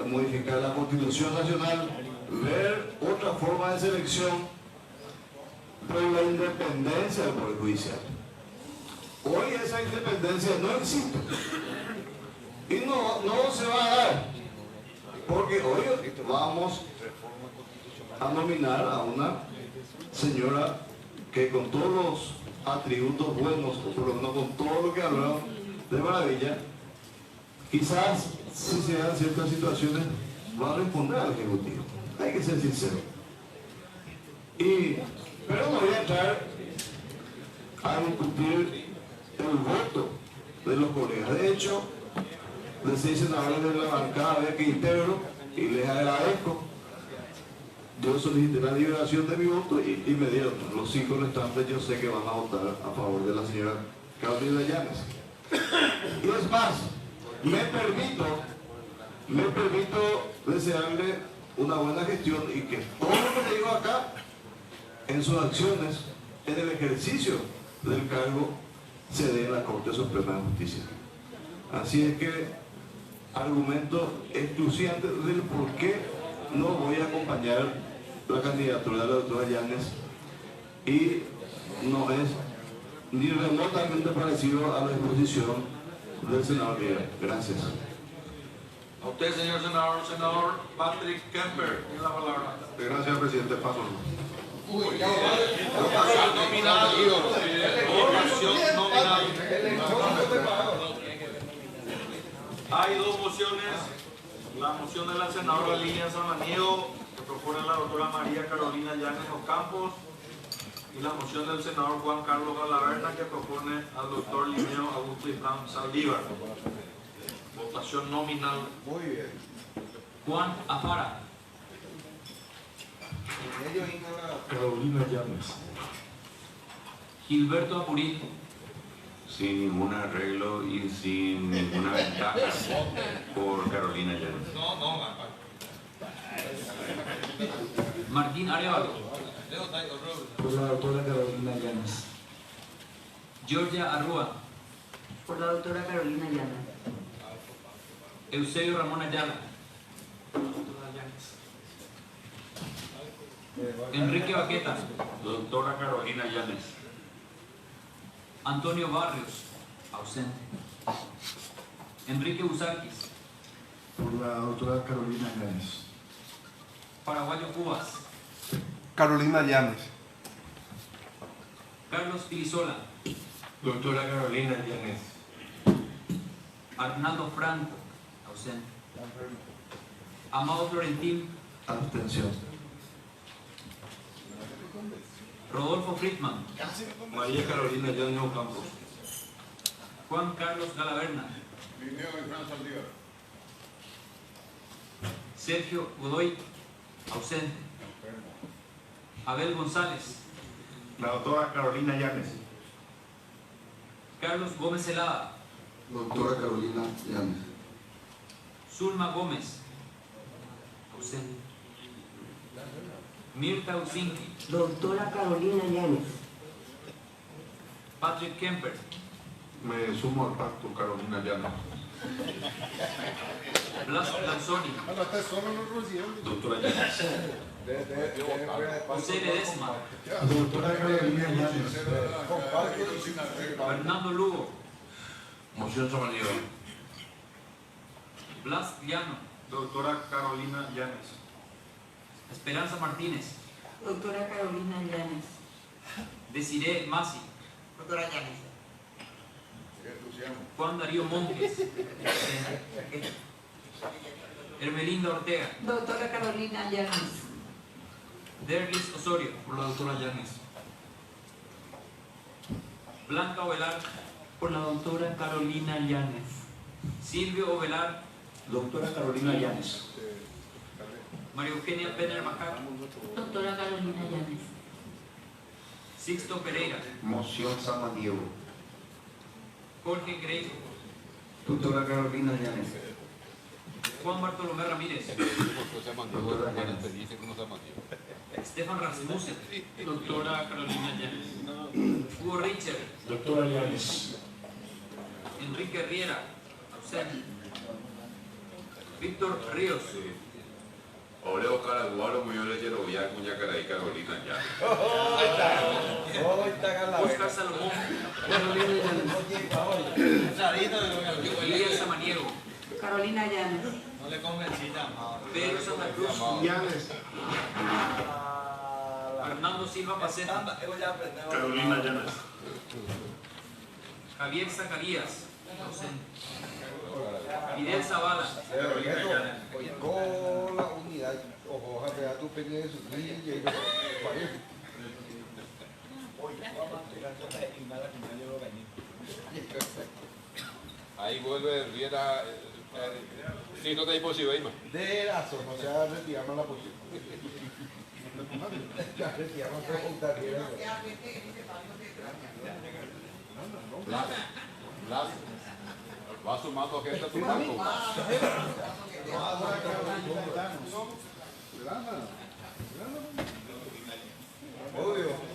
modificar la Constitución Nacional, ver otra forma de selección, pero la independencia del Poder Judicial. Hoy esa independencia no existe y no se va a dar, porque hoy vamos a nominar a una señora que con todos los atributos buenos, o por lo menos con todo lo que hablaron, de maravilla. Quizás si se dan ciertas situaciones va a responder al Ejecutivo, hay que ser sincero. Pero no voy a entrar a discutir el voto de los colegas. De hecho, de 6 senadores de la bancada que integro, y les agradezco, yo solicité la liberación de mi voto y me dieron. Los 5 restantes yo sé que van a votar a favor de la señora Carolina Llanes. Y es más, me permito desearle una buena gestión y que todo lo que le digo acá, en sus acciones, en el ejercicio del cargo, se dé en la Corte Suprema de Justicia. Así es que argumento exclusivamente del por qué no voy a acompañar la candidatura de la doctora Llanes y no es ni remotamente parecido a la exposición del senador Riera. Gracias. A usted, señor senador Patrick Kemper, tiene la palabra. Gracias, presidente. Paso. Votación nominal. Votación nominal. Hay 2 mociones. La moción de la senadora Lilian Samaniego, que propone la doctora María Carolina Llanes Ocampos, y la moción del senador Juan Carlos Galaverna, que propone al doctor Linneo Augusto Islam Saldívar. Votación nominal. Muy bien. Juan Afara. Carolina Llanes. Gilberto Apurín. Sin ningún arreglo y sin ninguna ventaja por Carolina Llanes. Martín Arevalo. Por la doctora Carolina Llanes. Georgia Arrua. Por la doctora Carolina Llanes. Eusebio Ramón Ayala. Enrique Baqueta. Doctora Carolina Llanes. Antonio Barrios, ausente. Enrique Busakis. Por la doctora Carolina Llanes. Paraguayo Cubas. Carolina Llanes. Carlos Pilisola. Doctora Carolina Llanes. Arnaldo Franco, ausente. Amado Florentín. Abstención. Rodolfo Friedman. María Carolina Llanes Ocampos. Juan Carlos Galaverna. Sergio Godoy, ausente. Abel González. La doctora Carolina Llanes. Carlos Gómez Celada. Doctora Carolina Llanes. Zulma Gómez, ausente. Mirta Usinki. Doctora Carolina Llanes. Patrick Kemper. Me sumo al pacto, Carolina Llanes. Blas Lanzoni. Doctora Llanes. José Ledesma. Doctora Carolina Llanes. Fernando Lugo. Moción Samaniego. Blas Llano. Doctora Carolina Llanes. Esperanza Martínez. Doctora Carolina Llanes. Desiree Masi. Doctora Llanes. Juan Darío Montes. Hermelinda Ortega. Doctora Carolina Llanes. Derlis Osorio. Por la doctora Llanes. Blanca Ovelar. Por la doctora Carolina Llanes. Silvio Ovelar. Doctora Carolina Llanes. María Eugenia Penner Macac. Doctora Carolina Llanes. Sixto Pereira. Moción Samaniego. Jorge Grey. Doctora Carolina Llanes. Juan Bartolomé Ramírez. Doctora Llanes. Stefan Rasmussen. Doctora Carolina Llanes. Hugo Richard. Doctora Llanes. Enrique Riera. Ausente. Víctor Ríos. Obreo Caraguaro, Muyo Lechero, Villac, Muñacaray, Carolina Llanes. Oscar Salomón. Lilian Samaniego. Carolina Llanes. No le convencí llamado. Pedro Santa Cruz. Llanes. Fernando Silva Paceta. Carolina Llanes. Javier Zacarías. Fidel Zavala. Con la unidad, ojo, a ver, tú pegues su grilla y lo Ahí vuelve Riera. Sí, no te hay posible, de la zona, o sea, retiramos la posición. Ya retiramos la puntaría. Blas, va sumando gente a tu banco. Obvio.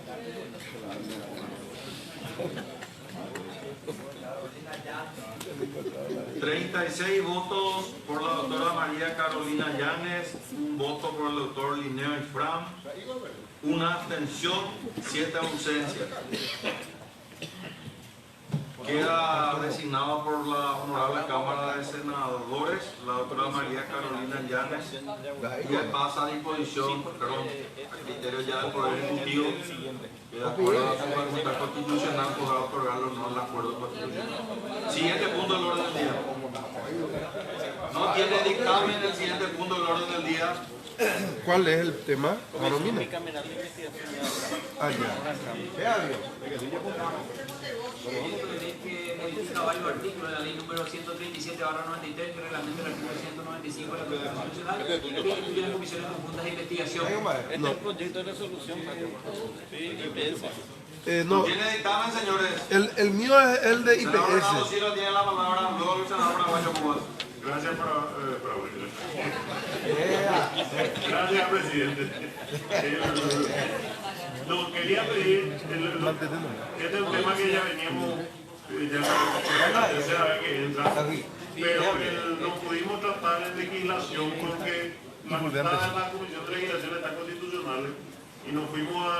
36 votos por la doctora María Carolina Llanes, un voto por el doctor Linneo Ifram, una abstención, 7 ausencias. Queda designada por la Honorable Cámara de Senadores la doctora María Carolina Llanes, que pasa a disposición, perdón, a criterio ya del Poder Ejecutivo, que de acuerdo a su facultad constitucional podrá otorgarlo o no el acuerdo constitucional. Siguiente punto del orden del día. No tiene dictamen el siguiente punto del orden del día. ¿Cuál es el tema? Maromina. Ah, ya. Que modifica varios artículos de la ley número 137/93 que reglamenta el artículo 195 de la Constitución Nacional que incluye las comisiones conjuntas de investigación. Este es el proyecto de resolución. No. ¿Tiene dictamen, señores? El mío es el de Senador Renato IPS. Silva tiene la palabra, luego el senador Paraguayo Cubas. Gracias, Gracias, presidente. Lo quería pedir, este es un tema que ya veníamos, ya la tercera vez que entra, pero no pudimos tratar en legislación porque la Comisión de Legislación está constitucional y nos fuimos a